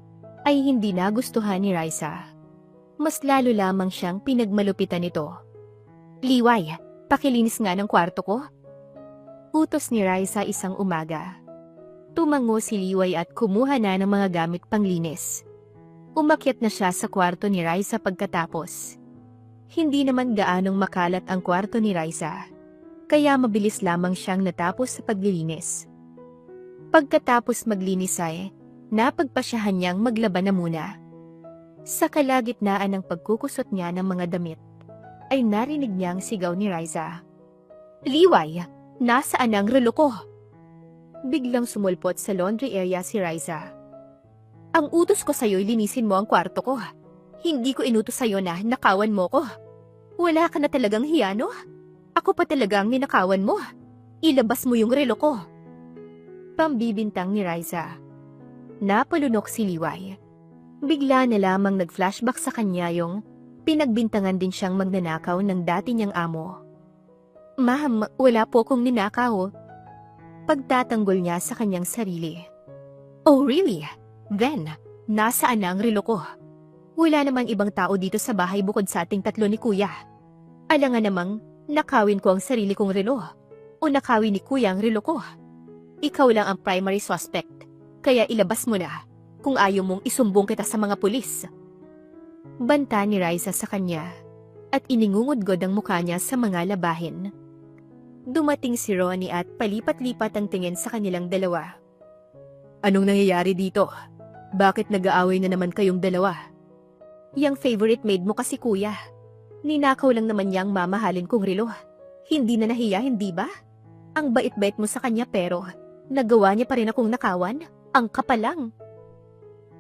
ay hindi nagustuhan ni Raisa. Mas lalo lamang siyang pinagmalupitan nito. Liway, pakilinis nga ng kwarto ko. Utos ni Raisa isang umaga. Tumango si Liway at kumuha na ng mga gamit panglinis. Umakyat na siya sa kwarto ni Raisa pagkatapos. Hindi naman gaanong makalat ang kwarto ni Raisa, kaya mabilis lamang siyang natapos sa paglilinis. Pagkatapos maglinis ay, napagpasyahan niyang maglaba na muna. Sa kalagitnaan ng pagkukusot niya ng mga damit, ay narinig niyang sigaw ni Raisa. Liway, nasaan ang relo ko? Biglang sumulpot sa laundry area si Raisa. Ang utos ko sa'yo'y linisin mo ang kwarto ko. Hindi ko inutos sa'yo na nakawan mo ko. Wala ka na talagang hiya, no? Ako pa talagang ninakawan mo. Ilabas mo yung relo ko. Pambibintang ni Raisa. Napalunok si Liway. Bigla na lamang nag-flashback sa kanya yung pinagbintangan din siyang magnanakaw ng dati niyang amo. Ma'am, wala po akong ninakaw. Pagtatanggol niya sa kanyang sarili. Oh really? Then, nasaan na ang relo ko? Wala namang ibang tao dito sa bahay bukod sa ating tatlo ni Kuya. Alangan namang, nakawin ko ang sarili kong relo. O nakawin ni Kuya ang relo ko. Ikaw lang ang primary suspect. Kaya ilabas mo na, kung ayaw mong isumbong kita sa mga pulis. Banta ni Raisa sa kanya, at iningungudgod ang mukha niya sa mga labahin. Dumating si Ronnie at palipat-lipat ang tingin sa kanilang dalawa. Anong nangyayari dito? Bakit nag-aaway na naman kayong dalawa? Yang favorite maid mo kasi Kuya. Ninakaw lang naman niyang mamahalin kong relo. Hindi na nahiya, hindi ba? Ang bait-bait mo sa kanya pero nagawa niya pa rin akong nakawan? Ang kapalang.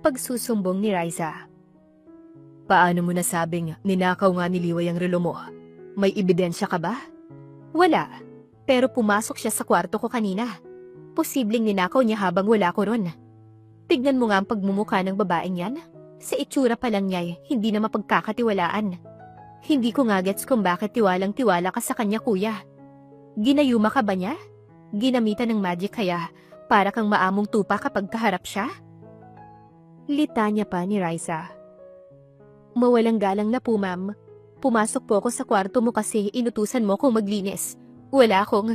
Pagsusumbong ni Raisa. Paano mo nasabing ninakaw nga ni Liway ang relo mo? May ebidensya ka ba? Wala. Pero pumasok siya sa kwarto ko kanina. Posibleng ninakaw niya habang wala ko ron. Tignan mo nga ang pagmumukha ng babaeng yan. Sa itsura pa lang niya, hindi na mapagkakatiwalaan. Hindi ko nga gets kung bakit tiwalang-tiwala ka sa kanya, Kuya. Ginayuma ka ba niya? Ginamitan ng magic kaya para kang maamong tupa kapag kaharap siya? Litanya pa ni Raisa. Mawalang galang na po, ma'am. Pumasok po ako sa kwarto mo kasi inutusan mo kong maglinis. Wala akong...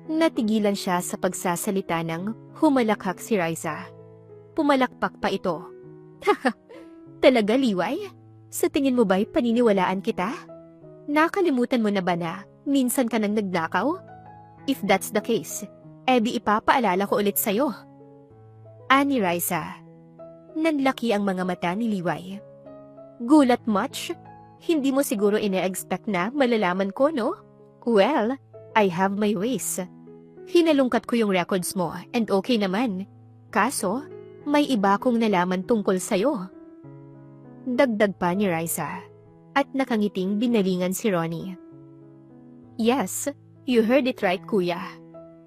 Natigilan siya sa pagsasalita nang humalakhak si Raisa. Pumalakpak pa ito. Haha, talaga Liway? Sa tingin mo ba'y paniniwalaan kita? Nakalimutan mo na ba na minsan ka nang nagnakaw? If that's the case, edi ipapaalala ko ulit sa'yo. Ani Raisa. Nanlaki ang mga mata ni Liway. Gulat much? Hindi mo siguro ine-expect na malalaman ko, no? Well, I have my ways. Hinalungkat ko yung records mo and okay naman. Kaso, may iba kong nalaman tungkol sa'yo. Dagdag pa ni Raisa, at nakangiting binalingan si Ronnie. Yes, you heard it right, Kuya.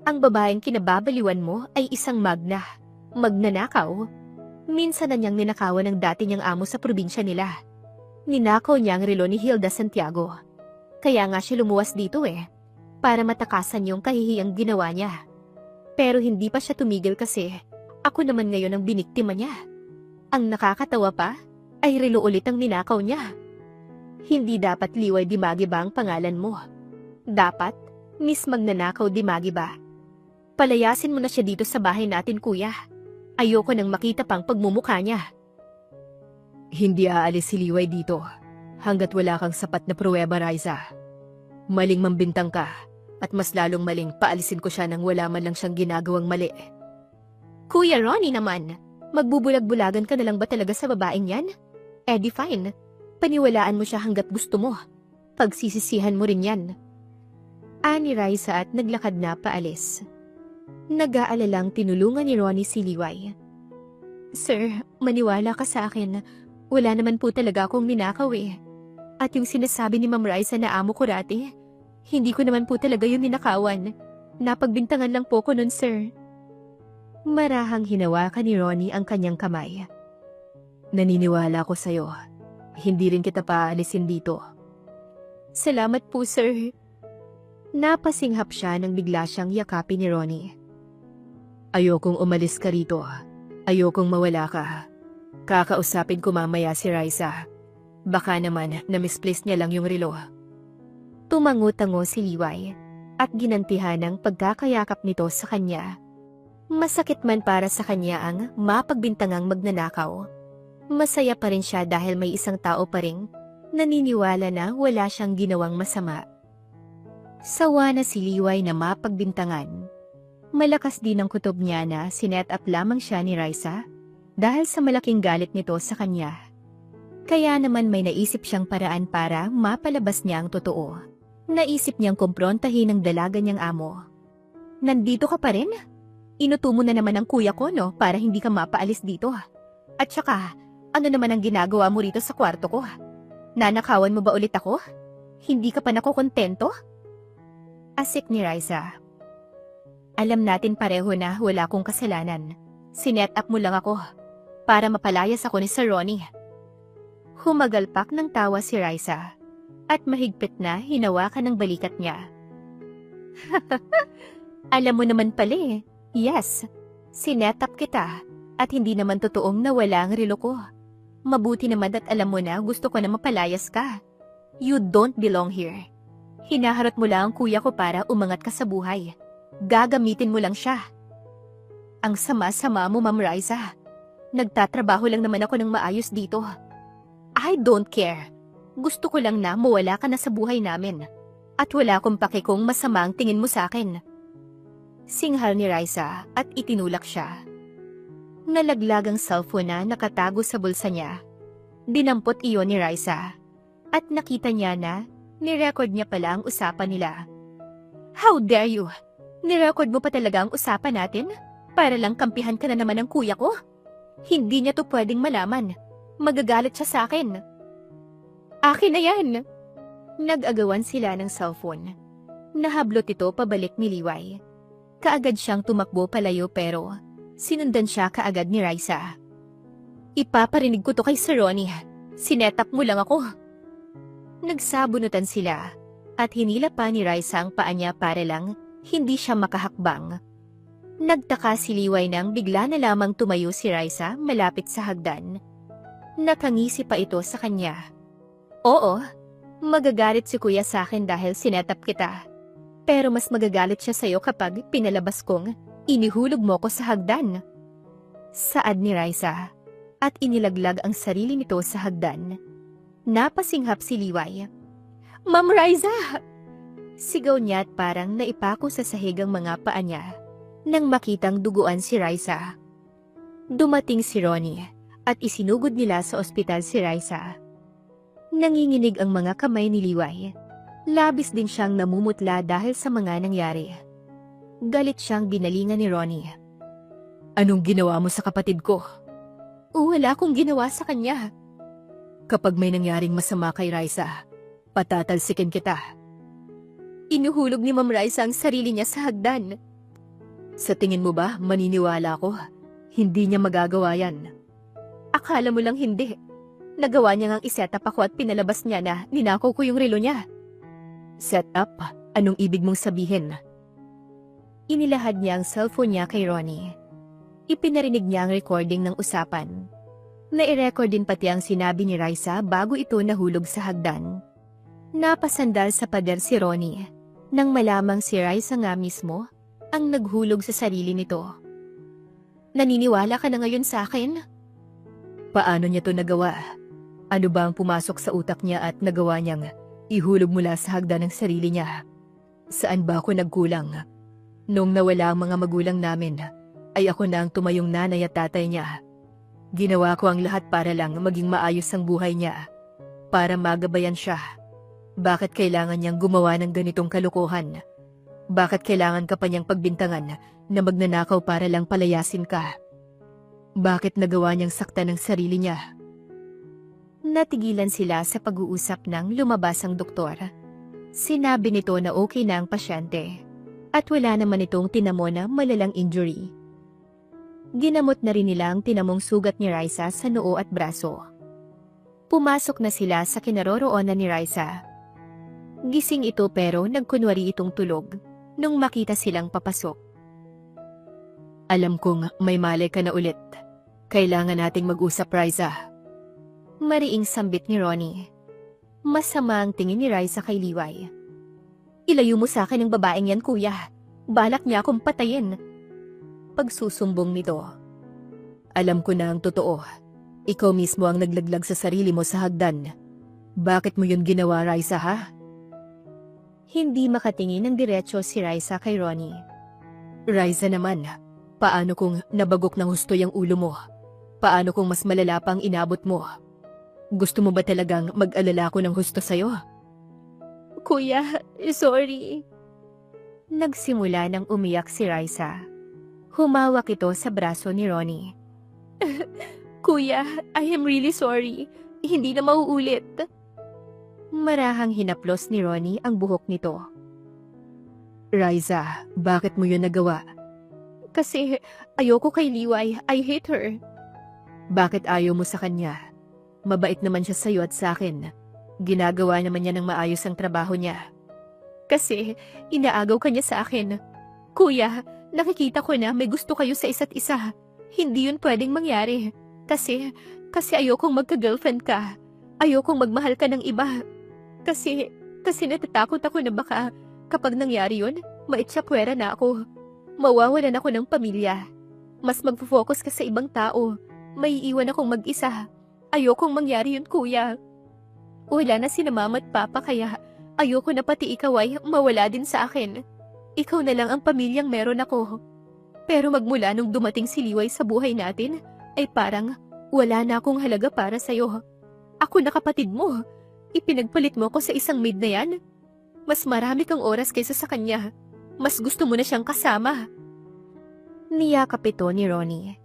Ang babaeng kinababaliwan mo ay isang magnanakaw. Minsan na niyang ninakawan ng dati niyang amo sa probinsya nila. Ninakaw niya ang relo ni Hilda Santiago. Kaya nga siya lumuwas dito para matakasan yung kahihiyang ginawa niya. Pero hindi pa siya tumigil kasi ako naman ngayon ang biniktima niya. Ang nakakatawa pa ay relo ulit ang ninakaw niya. Hindi dapat Liway Dimagiba ang pangalan mo. Dapat Miss Magnanakaw Dimagiba. Palayasin mo na siya dito sa bahay natin, Kuya. Ayoko nang makita pang pagmumukha niya. Hindi aalis si Liway dito hanggat wala kang sapat na pruweba, Raisa. Maling mambintang ka at mas lalong maling paalisin ko siya nang wala man lang siyang ginagawang mali. Kuya Ronnie naman, magbubulag-bulagan ka na lang ba talaga sa babaeng yan? Di fine. Paniwalaan mo siya hanggat gusto mo. Pagsisisihan mo rin yan. Ani Raisa at naglakad na paalis. Nag-aalalang tinulungan ni Ronnie si Liway. Sir, maniwala ka sa akin. Wala naman po talaga akong ninakaw At yung sinasabi ni Ma'am Raisa na amo ko dati, hindi ko naman po talaga yung ninakawan. Napagbintangan lang po ko nun, sir. Marahang hinawakan ni Ronnie ang kanyang kamay. Naniniwala ko sa'yo. Hindi rin kita paalisin dito. Salamat po, sir. Napasinghap siya nang bigla siyang yakapin ni Ronnie. Ayokong umalis ka rito. Ayokong mawala ka. Kakausapin ko mamaya si Raisa. Baka naman na-misplace niya lang yung relo. Tumango-tango si Liway at ginantihan ng pagkakayakap nito sa kanya. Masakit man para sa kanya ang mapagbintangang magnanakaw. Masaya pa rin siya dahil may isang tao pa ring naniniwala na wala siyang ginawang masama. Sawa na si Liway na mapagbintangan. Malakas din ang kutob niya na sinet up lamang siya ni Raisa dahil sa malaking galit nito sa kanya. Kaya naman may naisip siyang paraan para mapalabas niya ang totoo. Naisip niyang kumprontahin ang dalaga niyang amo. Nandito ka pa rin? Inuto mo na naman ang kuya ko, no, para hindi ka mapaalis dito. At saka, ano naman ang ginagawa mo rito sa kwarto ko? Nanakawan mo ba ulit ako? Hindi ka pa nakukontento? Asik ni Raisa. Alam natin pareho na wala akong kasalanan. Sinet up mo lang ako para mapalayas ako ni Sir Ronnie. Humagalpak ng tawa si Raisa at mahigpit na hinawakan ng balikat niya. Alam mo naman pala eh. Yes, sinetap kita at hindi naman totoong nawala ang relo ko. Mabuti naman at alam mo na gusto ko na mapalayas ka. You don't belong here. Hinaharot mo lang ang kuya ko para umangat ka sa buhay. Gagamitin mo lang siya. Ang sama-sama mo, Ma'am Raisa. Nagtatrabaho lang naman ako ng maayos dito. I don't care. Gusto ko lang na mawala ka na sa buhay namin. At wala akong pake kung masama ang tingin mo sa akin. Singhal ni Raisa at itinulak siya. Nalaglag ang cellphone na nakatago sa bulsa niya. Dinampot iyon ni Raisa. At nakita niya na nirecord niya pala ang usapan nila. How dare you? Nirecord mo pa talaga ang usapan natin? Para lang kampihan ka na naman ng kuya ko? Hindi niya to pwedeng malaman. Magagalit siya sa akin. Akin na yan! Nag-agawan sila ng cellphone. Nahablot ito pabalik ni Liway. Kaagad siyang tumakbo palayo pero sinundan siya kaagad ni Raisa. Ipaparinig ko to kay Sir Ronnie. Sinetap mo lang ako. Nagsabunutan sila at hinila pa ni Raisa ang paa niya para lang hindi siya makahakbang. Nagtaka si Liway nang bigla na lamang tumayo si Raisa malapit sa hagdan. Nakangisi pa ito sa kanya. Oo, magagalit si kuya sa akin dahil sinetap kita. Pero mas magagalit siya sa'yo kapag pinalabas kong inihulog mo ko sa hagdan. Saad ni Raisa at inilaglag ang sarili nito sa hagdan. Napasinghap si Liway. Ma'am Raisa! Sigaw niya at parang naipako sa sahig ang mga paa niya. Nang makitang duguan si Raisa. Dumating si Ronnie at isinugod nila sa ospital si Raisa. Nanginginig ang mga kamay ni Liway. Labis din siyang namumutla dahil sa mga nangyari. Galit siyang binalingan ni Ronnie. Anong ginawa mo sa kapatid ko? Wala akong ginawa sa kanya. Kapag may nangyaring masama kay Raisa, patatalsikin kita. Inuhulog ni Ma'am Raisa ang sarili niya sa hagdan. Sa tingin mo ba, maniniwala ko? Hindi niya magagawa yan. Akala mo lang hindi. Nagawa niya ngang iset up ako at pinalabas niya na ninakaw ko yung relo niya. Set up? Anong ibig mong sabihin? Inilahad niya ang cellphone niya kay Ronnie. Ipinarinig niya ang recording ng usapan. Nai-record din pati ang sinabi ni Raisa bago ito nahulog sa hagdan. Napasandal sa pader si Ronnie nang malamang si Raisa nga mismo ang naghulog sa sarili nito. Naniniwala ka na ngayon sa akin? Paano niya to nagawa? Ano ba ang pumasok sa utak niya at nagawa niyang ihulog mula sa hagdan ng sarili niya? Saan ba ako nagkulang? Nung nawala ang mga magulang namin, ay ako na ang tumayong nanay at tatay niya. Ginawa ko ang lahat para lang maging maayos ang buhay niya. Para magabayan siya. Bakit kailangan niyang gumawa ng ganitong kalokohan? Bakit kailangan ka pa niyang pagbintangan na magnanakaw para lang palayasin ka? Bakit nagawa niyang saktan ng sarili niya? Natigilan sila sa pag-uusap nang lumabas ang doktor. Sinabi nito na okay na ang pasyente at wala naman itong tinamo na malalang injury. Ginamot na rin nila ang tinamong sugat ni Raisa sa noo at braso. Pumasok na sila sa kinaroroonan ni Raisa. Gising ito pero nagkunwari itong tulog nung makita silang papasok. Alam kong may malay ka na ulit. Kailangan nating mag-usap, Raisa. Mariing sambit ni Ronnie. Masama ang tingin ni Raisa kay Liway. Ilayo mo sa akin ang babaeng yan, kuya. Balak niya akong patayin. Pagsusumbong nito. Alam ko na ang totoo. Ikaw mismo ang naglaglag sa sarili mo sa hagdan. Bakit mo yun ginawa, Raisa, ha? Hindi makatingin ng diretso si Raisa kay Ronnie. Raisa naman, paano kung nabagok ng husto yung ulo mo? Paano kung mas malala pa ang inabot mo? Gusto mo ba talagang mag-alala ko ng husto sa'yo? Kuya, sorry. Nagsimula nang umiyak si Raisa. Humawak ito sa braso ni Ronnie. Kuya, I am really sorry. Hindi na mauulit. Marahang hinaplos ni Ronnie ang buhok nito. Raisa, bakit mo yun nagawa? Kasi ayoko kay Liway. I hate her. Bakit ayaw mo sa kanya? Mabait naman siya sa'yo at sa akin. Ginagawa naman niya ng maayos ang trabaho niya. Kasi inaagaw ka niya sa akin. Kuya, nakikita ko na may gusto kayo sa isa't isa. Hindi yun pwedeng mangyari. Kasi ayokong magka-girlfriend ka. Ayokong magmahal ka ng iba. Kasi natatakot ako na baka kapag nangyari yun, maitsapwera na ako. Mawawalan ako ng pamilya. Mas magpo-focus ka sa ibang tao. May iwan akong mag-isa. Ayokong mangyari yun, kuya. Wala na sina mama at papa kaya ayoko na pati ikaw ay mawala din sa akin. Ikaw na lang ang pamilyang meron ako. Pero magmula nung dumating si Liway sa buhay natin, ay parang wala na akong halaga para sa'yo. Ako na kapatid mo. Ipinagpalit mo ko sa isang maid na yan. Mas marami kang oras kaysa sa kanya. Mas gusto mo na siyang kasama. Niyakap ito ni Ronnie.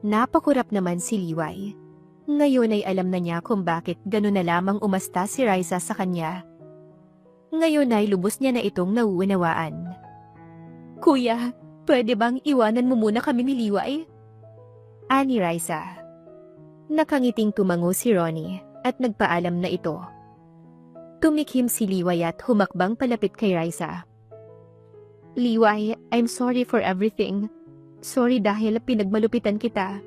Napakurap naman si Liway. Ngayon ay alam na niya kung bakit gano'n na lamang umasta si Raisa sa kanya. Ngayon ay lubos niya na itong nauunawaan. Kuya, pwede bang iwanan mo muna kami ni Liway? Ani Raisa. Nakangiting tumango si Ronnie at nagpaalam na ito. Tumikhim si Liway at humakbang palapit kay Raisa. Liway, I'm sorry for everything. Sorry dahil pinagmalupitan kita.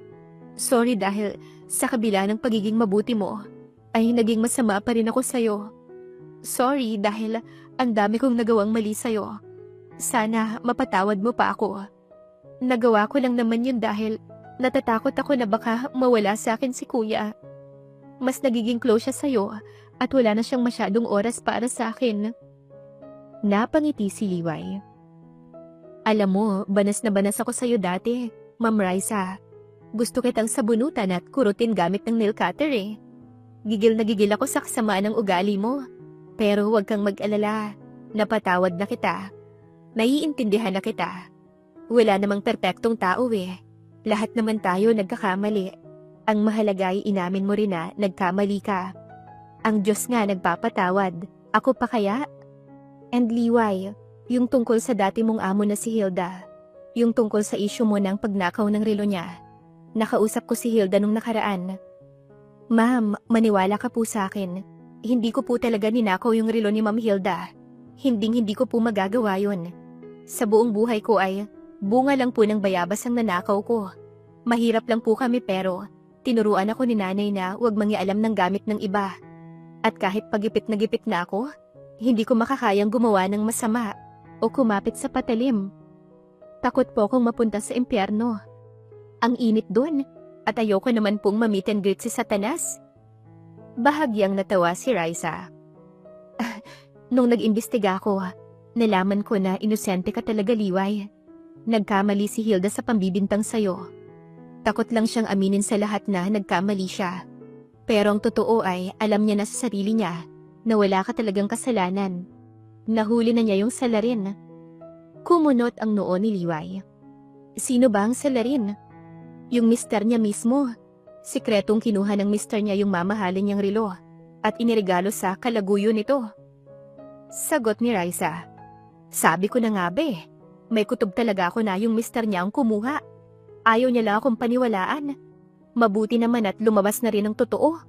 Sorry dahil sa kabila ng pagiging mabuti mo, ay naging masama pa rin ako sa'yo. Sorry dahil ang dami kong nagawang mali sa'yo. Sana mapatawad mo pa ako. Nagawa ko lang naman yun dahil natatakot ako na baka mawala sa akin si kuya. Mas nagiging close siya sa'yo at wala na siyang masyadong oras para sa akin. Napangiti si Liway. Alam mo, banas na banas ako sa'yo dati, Ma'am Raisa. Gusto kitang sabunutan at kurutin gamit ng nail cutter eh. Gigil na gigil ako sa kasamaan ng ugali mo. Pero huwag kang mag-alala. Napatawad na kita. Naiintindihan na kita. Wala namang perpektong tao eh. Lahat naman tayo nagkakamali. Ang mahalaga ay inamin mo rin na nagkamali ka. Ang Diyos nga nagpapatawad. Ako pa kaya? And Liway, yung tungkol sa dati mong amo na si Hilda. Yung tungkol sa issue mo ng pagnakaw ng relo niya. Nakausap ko si Hilda nung nakaraan. Ma'am, maniwala ka po sa akin. Hindi ko po talaga ninakaw yung relo ni Ma'am Hilda. Hindi ko po magagawa yun. Sa buong buhay ko ay bunga lang po ng bayabas ang nanakaw ko. Mahirap lang po kami pero tinuruan ako ni nanay na huwag mangialam ng gamit ng iba. At kahit pagipit na ako, hindi ko makakayang gumawa ng masama o kumapit sa patalim. Takot po akong mapunta sa impyerno. Ang init doon, at ayoko naman pong ma-meet and greet si Satanas. Bahagyang natawa si Raisa. Nung nag-imbestiga ako, nalaman ko na inosente ka talaga, Liway. Nagkamali si Hilda sa pambibintang sayo. Takot lang siyang aminin sa lahat na nagkamali siya. Pero ang totoo ay alam niya na sa sarili niya na wala ka talagang kasalanan. Nahuli na niya yung salarin. Kumunot ang noo ni Liway. Sino ba ang salarin? Yung mister niya mismo. Sikretong kinuha ng mister niya yung mamahalin niyang relo at iniregalo sa kalaguyo nito. Sagot ni Raisa. Sabi ko na nga be, may kutob talaga ako na yung mister niya ang kumuha. Ayaw niya lang akong paniwalaan. Mabuti naman at lumabas na rin ang totoo.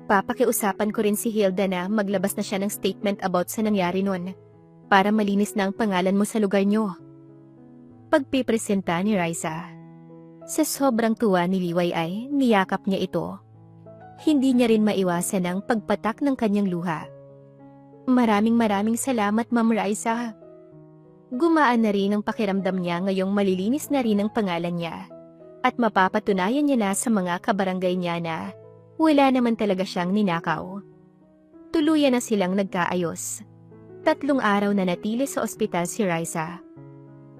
Papakiusapan ko rin si Hilda na maglabas na siya ng statement about sa nangyari nun para malinis na ang pangalan mo sa lugar niyo. Pagpipresenta ni Raisa. Sa sobrang tuwa ni Liway ay niyakap niya ito. Hindi niya rin maiwasan ang pagpatak ng kanyang luha. Maraming salamat, Ma'am Raisa. Gumaan na rin ang pakiramdam niya ngayong malilinis na rin ang pangalan niya. At mapapatunayan niya na sa mga kabarangay niya na wala naman talaga siyang ninakaw. Tuluyan na silang nagkaayos. 3 araw na natili sa ospital si Raisa.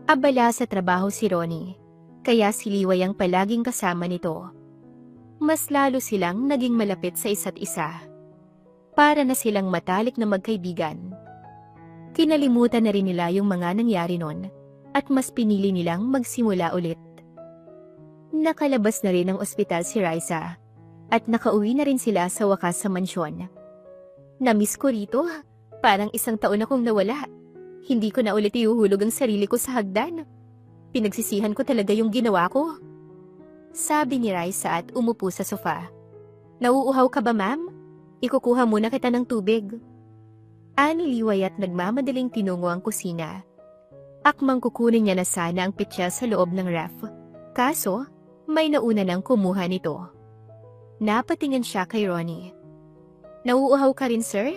Abala sa trabaho si Ronnie, kaya si Liway ang palaging kasama nito. Mas lalo silang naging malapit sa isa't isa. Para na silang matalik na magkaibigan. Kinalimutan na rin nila yung mga nangyari noon at mas pinili nilang magsimula ulit. Nakalabas na rin ng ospital si Raisa at nakauwi na rin sila sa wakas sa mansyon. Namiss ko rito, parang 1 taon akong nawala. Hindi ko na ulit iuhulog ang sarili ko sa hagdan. Pinagsisihan ko talaga yung ginawa ko. Sabi ni Raisa at umupo sa sofa. Nauuhaw ka ba, ma'am? Ikukuha muna kita ng tubig. Ani Liway at nagmamadaling tinungo ang kusina. Akmang kukunin niya na sana ang pitya sa loob ng ref. Kaso, may nauna nang kumuha nito. Napatingin siya kay Ronnie. Nauuhaw ka rin, sir?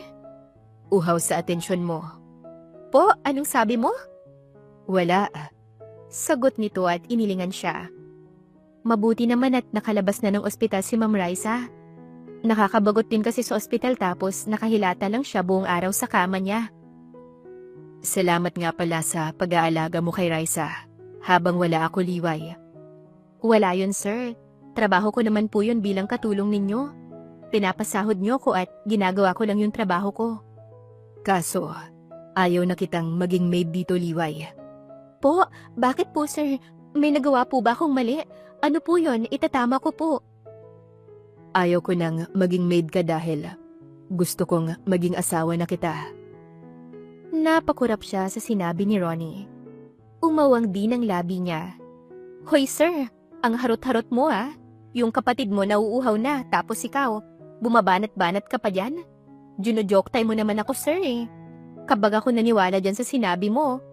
Uhaw sa atensyon mo. Po, anong sabi mo? Wala. Sagot nito at inilingan siya. Mabuti naman at nakalabas na ng ospital si Ma'am Raisa. Nakakabagot din kasi sa ospital tapos nakahilata lang siya buong araw sa kama niya. Salamat nga pala sa pag-aalaga mo kay Raisa habang wala ako, Liway. Wala yun, sir. Trabaho ko naman po yun bilang katulong ninyo. Pinapasahod niyo ko at ginagawa ko lang yung trabaho ko. Kaso, ayaw na kitang maging maid dito, Liway. Po, bakit po, sir? May nagawa po ba akong mali? Ano po yun? Itatama ko po. Ayaw ko nang maging maid ka dahil gusto kong maging asawa na kita. Napakurap siya sa sinabi ni Ronnie. Umawang din ang labi niya. Hoy sir, ang harot-harot mo ah. Yung kapatid mo nauuhaw na tapos ikaw, bumabanat-banat ka pa dyan? Juno-joke time mo naman ako sir eh. Kabag ako naniwala dyan sa sinabi mo.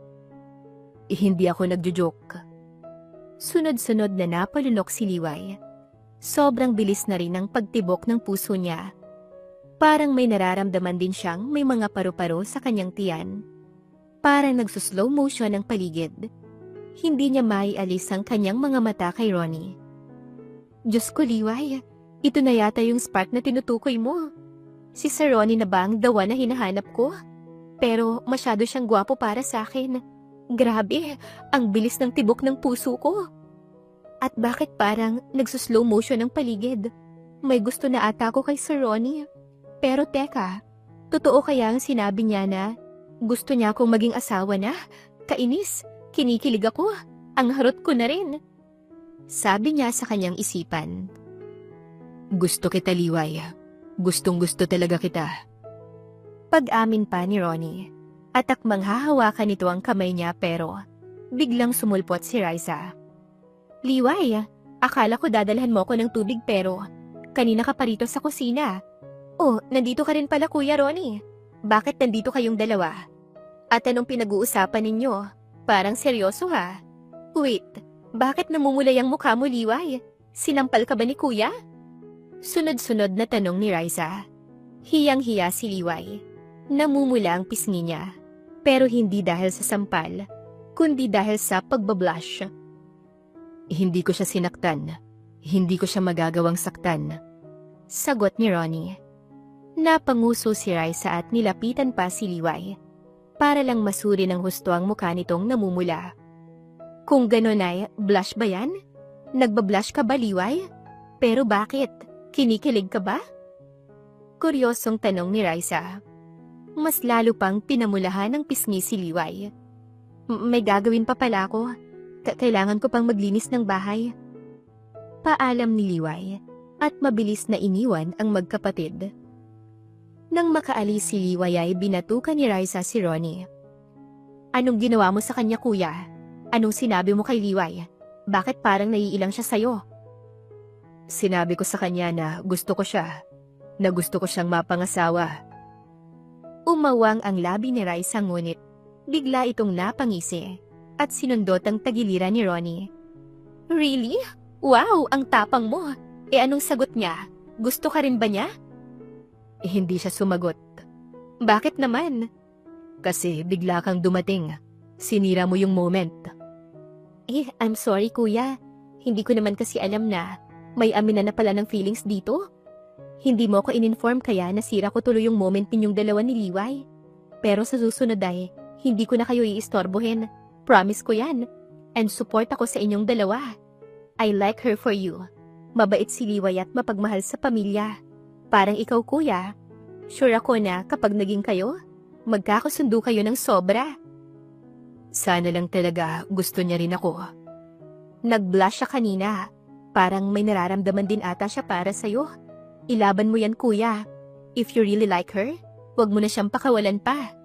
Hindi ako nagjo-joke. Sunod-sunod na napalunok si Liway. Sobrang bilis na rin ang pagtibok ng puso niya. Parang may nararamdaman din siyang may mga paru-paro sa kanyang tiyan. Parang nagsuslow motion ang paligid. Hindi niya maialis ang kanyang mga mata kay Ronnie. Diyos ko, Liway, ito na yata yung spark na tinutukoy mo. Si Sir Ronnie na ba ang dawa na hinahanap ko? Pero masyado siyang gwapo para sa akin. Grabe, ang bilis ng tibok ng puso ko. At bakit parang nagsuslow motion ang paligid? May gusto na ata ko kay Sir Ronnie. Pero teka, totoo kaya ang sinabi niya na gusto niya akong maging asawa na? Kainis, kinikilig ako, ang harot ko na rin. Sabi niya sa kanyang isipan. Gusto kita, Liway. Gustong-gusto talaga kita. Pag-amin pa ni Ronnie, at akmang hahawakan nito ang kamay niya pero biglang sumulpot si Raisa. Liway, akala ko dadalhan mo ko ng tubig pero kanina ka pa rito sa kusina. Oh, nandito ka rin pala Kuya Ronnie. Bakit nandito kayong dalawa? At anong pinag-uusapan ninyo? Parang seryoso ha? Wait, bakit namumulay ang mukha mo, Liway? Sinampal ka ba ni Kuya? Sunod-sunod na tanong ni Raisa. Hiyang-hiya si Liway. Namumula ang pisngi niya. Pero hindi dahil sa sampal, kundi dahil sa pagbablush. Hindi ko siya sinaktan. Hindi ko siya magagawang saktan. Sagot ni Ronnie. Napanguso si Raisa at nilapitan pa si Liway. Para lang masuri ng husto ang mukha nitong namumula. Kung ganon ay, blush ba yan? Nagbablush ka ba, Liway? Pero bakit? Kinikilig ka ba? Kuryosong tanong ni Raisa. Mas lalo pang pinamulahan ng pisngi si Liway. May gagawin pa pala ako. Kailangan ko pang maglinis ng bahay. Paalam ni Liway at mabilis na iniwan ang magkapatid. Nang makaalis si Liway ay binatukan ni Raisa si Ronnie. Anong ginawa mo sa kanya, Kuya? Anong sinabi mo kay Liway? Bakit parang naiilang siya sa'yo? Sinabi ko sa kanya na gusto ko siya. Na gusto ko siyang mapangasawa. Umawang ang labi ni Raisa ngunit bigla itong napangisi at sinundot ang tagiliran ni Ronnie. Really? Wow, ang tapang mo. Anong sagot niya? Gusto ka rin ba niya? Hindi siya sumagot. Bakit naman? Kasi bigla kang dumating. Sinira mo yung moment. I'm sorry kuya. Hindi ko naman kasi alam na may aminan na pala ng feelings dito. Hindi mo ko in-inform kaya nasira ko tuloy yung moment ninyong dalawa ni Liway. Pero sa susunod ay, hindi ko na kayo iistorbohin. Promise ko yan. And support ako sa inyong dalawa. I like her for you. Mabait si Liway at mapagmahal sa pamilya. Parang ikaw kuya. Sure ako na kapag naging kayo, magkakasundo kayo ng sobra. Sana lang talaga gusto niya rin ako. Nag-blush siya kanina. Parang may nararamdaman din ata siya para sa'yo. Ilaban mo yan kuya. If you really like her, huwag mo na siyang pakawalan pa.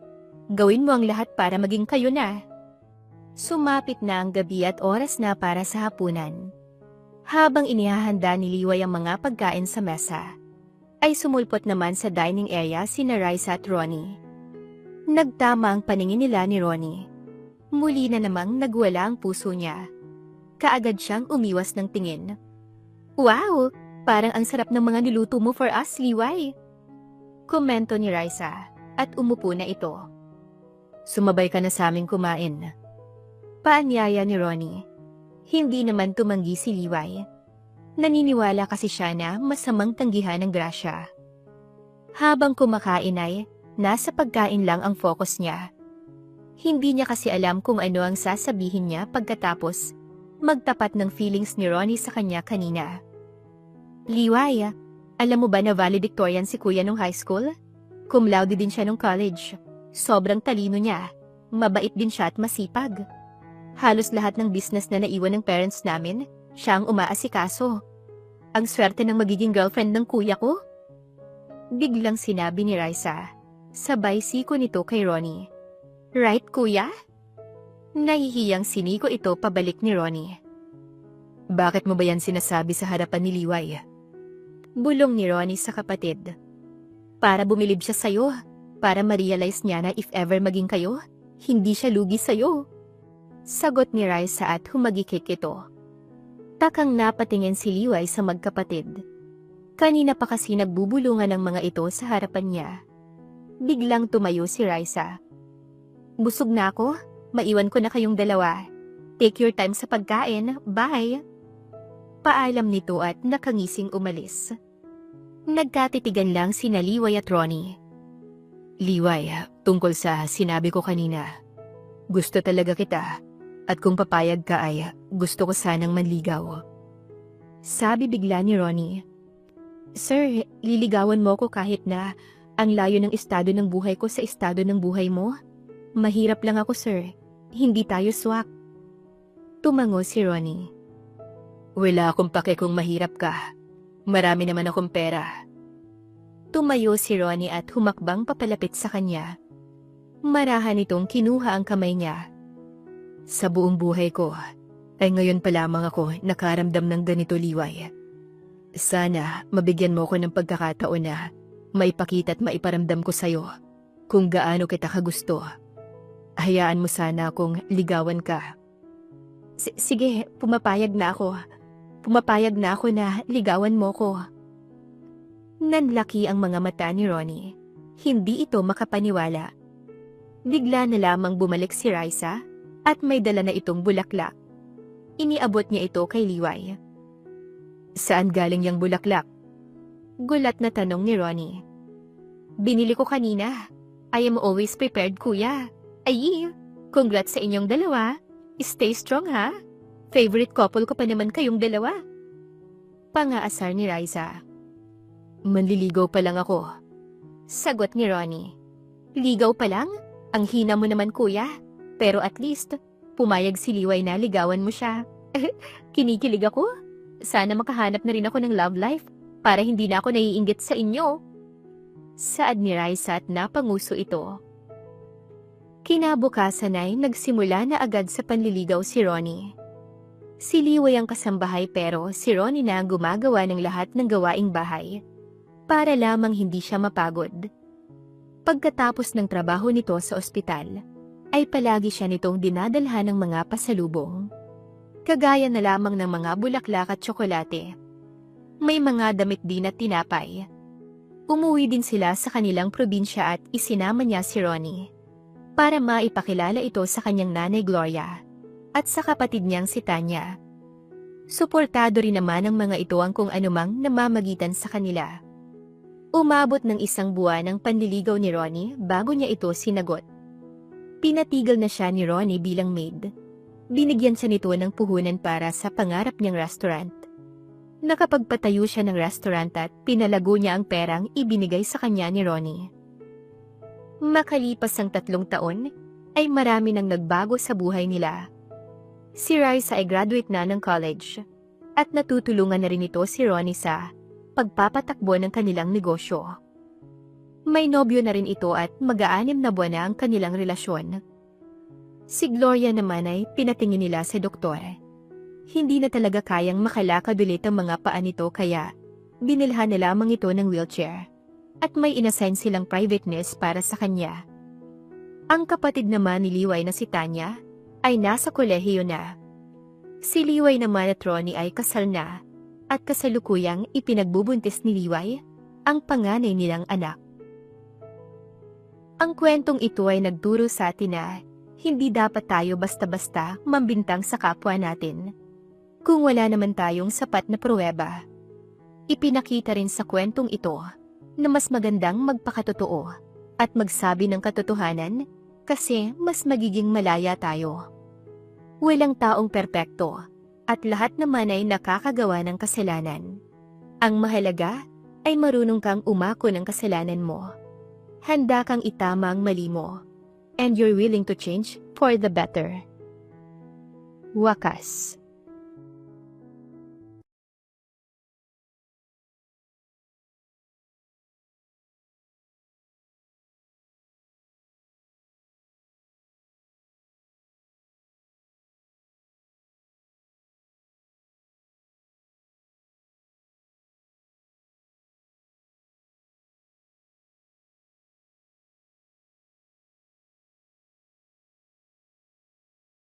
Gawin mo ang lahat para maging kayo na. Sumapit na ang gabi at oras na para sa hapunan. Habang inihahanda ni Liway ang mga pagkain sa mesa, ay sumulpot naman sa dining area sina Raisa at Ronnie. Nagtama ang paningin nila ni Ronnie. Muli na namang nagwala ang puso niya. Kaagad siyang umiwas ng tingin. Wow! Parang ang sarap ng mga niluto mo for us, Liway. Komento ni Raisa at umupo na ito. Sumabay ka na sa aming kumain. Paanyaya ni Ronnie. Hindi naman tumanggi si Liway. Naniniwala kasi siya na masamang tanggihan ng grasya. Habang kumakain ay, nasa pagkain lang ang focus niya. Hindi niya kasi alam kung ano ang sasabihin niya pagkatapos magtapat ng feelings ni Ronnie sa kanya kanina. Liway, alam mo ba na valedictorian si kuya nung high school? Cum laude din siya nung college. Sobrang talino niya. Mabait din siya at masipag. Halos lahat ng business na naiwan ng parents namin, siya ang umaasikaso. Ang swerte ng magiging girlfriend ng kuya ko? Biglang sinabi ni Raisa. Sabay siko nito kay Ronnie. Right, kuya? Nahihiyang siniko ito pabalik ni Ronnie. Bakit mo ba yan sinasabi sa harapan ni Liway? Bulong ni Ronnie sa kapatid. Para bumilib siya sa'yo. Para ma-realize niya na if ever maging kayo, hindi siya lugi sa'yo. Sagot ni Raisa at humagikik ito. Takang napatingin si Liway sa magkapatid. Kanina pa kasi nagbubulungan ng mga ito sa harapan niya. Biglang tumayo si Raisa. Busog na ako, maiwan ko na kayong dalawa. Take your time sa pagkain, bye. Paalam nito at nakangising umalis. Nagkatitigan lang sina Liway at Ronnie. Liway, tungkol sa sinabi ko kanina. Gusto talaga kita. At kung papayag ka ay gusto ko sanang manligaw. Sabi bigla ni Ronnie. Sir, liligawan mo ko kahit na ang layo ng estado ng buhay ko sa estado ng buhay mo? Mahirap lang ako sir. Hindi tayo swak. Tumango si Ronnie. Wala akong pake kung mahirap ka. Marami naman akong pera. Tumayo si Ronnie at humakbang papalapit sa kanya. Marahan itong kinuha ang kamay niya. Sa buong buhay ko, ay ngayon pa lamang ako nakaramdam ng ganito Liway. Sana mabigyan mo ko ng pagkakataon na maipakita at maiparamdam ko sa'yo kung gaano kita kagusto. Hayaan mo sana akong ligawan ka. Sige, pumapayag na ako. Pumapayag na ako na ligawan mo ko. Nanlaki ang mga mata ni Ronnie. Hindi ito makapaniwala. Bigla na lamang bumalik si Raisa at may dala na itong bulaklak. Iniabot niya ito kay Liway. Saan galing yung bulaklak? Gulat na tanong ni Ronnie. Binili ko kanina. I am always prepared, kuya. Ay, congrats sa inyong dalawa. Stay strong, ha? Favorite couple ko pa naman kayong dalawa. Pangaasar ni Raisa. Manliligaw pa lang ako. Sagot ni Ronnie. Ligaw pa lang? Ang hina mo naman, kuya. Pero at least, pumayag si Liway na ligawan mo siya. Kinikilig ako. Sana makahanap na rin ako ng love life para hindi na ako naiinggit sa inyo. Saad ni Raisa at napanguso ito. Kinabukasan ay nagsimula na agad sa panliligaw si Ronnie. Si Liway ang kasambahay pero si Ronnie na ang gumagawa ng lahat ng gawaing bahay para lamang hindi siya mapagod. Pagkatapos ng trabaho nito sa ospital, ay palagi siya nitong dinadalhan ng mga pasalubong. kagaya na lamang ng mga bulaklak at tsokolate. May mga damit din at tinapay. Umuwi din sila sa kanilang probinsya at isinama niya si Ronnie para maipakilala ito sa kanyang nanay Gloria at sa kapatid niyang si Tanya. Suportado rin naman ng mga ito ang kung anumang namamagitan sa kanila. Umabot ng 1 buwan ang panliligaw ni Ronnie bago niya ito sinagot. Pinatigil na siya ni Ronnie bilang maid. Binigyan siya nito ng puhunan para sa pangarap niyang restaurant. Nakapagpatayo siya ng restaurant at pinalago niya ang perang ibinigay sa kanya ni Ronnie. Makalipas ang 3 taon, ay marami nang nagbago sa buhay nila. Si Raisa ay graduate na ng college at natutulungan na rin ito si Ronnie sa pagpapatakbo ng kanilang negosyo. May nobyo na rin ito at mag-6 na buwan na ang kanilang relasyon. Si Gloria naman ay pinatingin nila sa doktor. Hindi na talaga kayang makalakad ulit ang mga paa nito kaya binilhan na lamang ito ng wheelchair at may inassign silang private nurse para sa kanya. Ang kapatid naman ni Liway na si Tanya ay nasa kolehiyo na. Si Liway naman at Ronnie ay kasal na at kasalukuyang ipinagbubuntis ni Liway ang panganay nilang anak. Ang kwentong ito ay nagturo sa atin na hindi dapat tayo basta-basta mambintang sa kapwa natin kung wala naman tayong sapat na pruweba. Ipinakita rin sa kwentong ito na mas magandang magpakatotoo at magsabi ng katotohanan kasi mas magiging malaya tayo. Walang taong perpekto at lahat naman ay nakakagawa ng kasalanan. Ang mahalaga ay marunong kang umako ng kasalanan mo. Handa kang itama ang mali mo. And you're willing to change for the better. Wakas.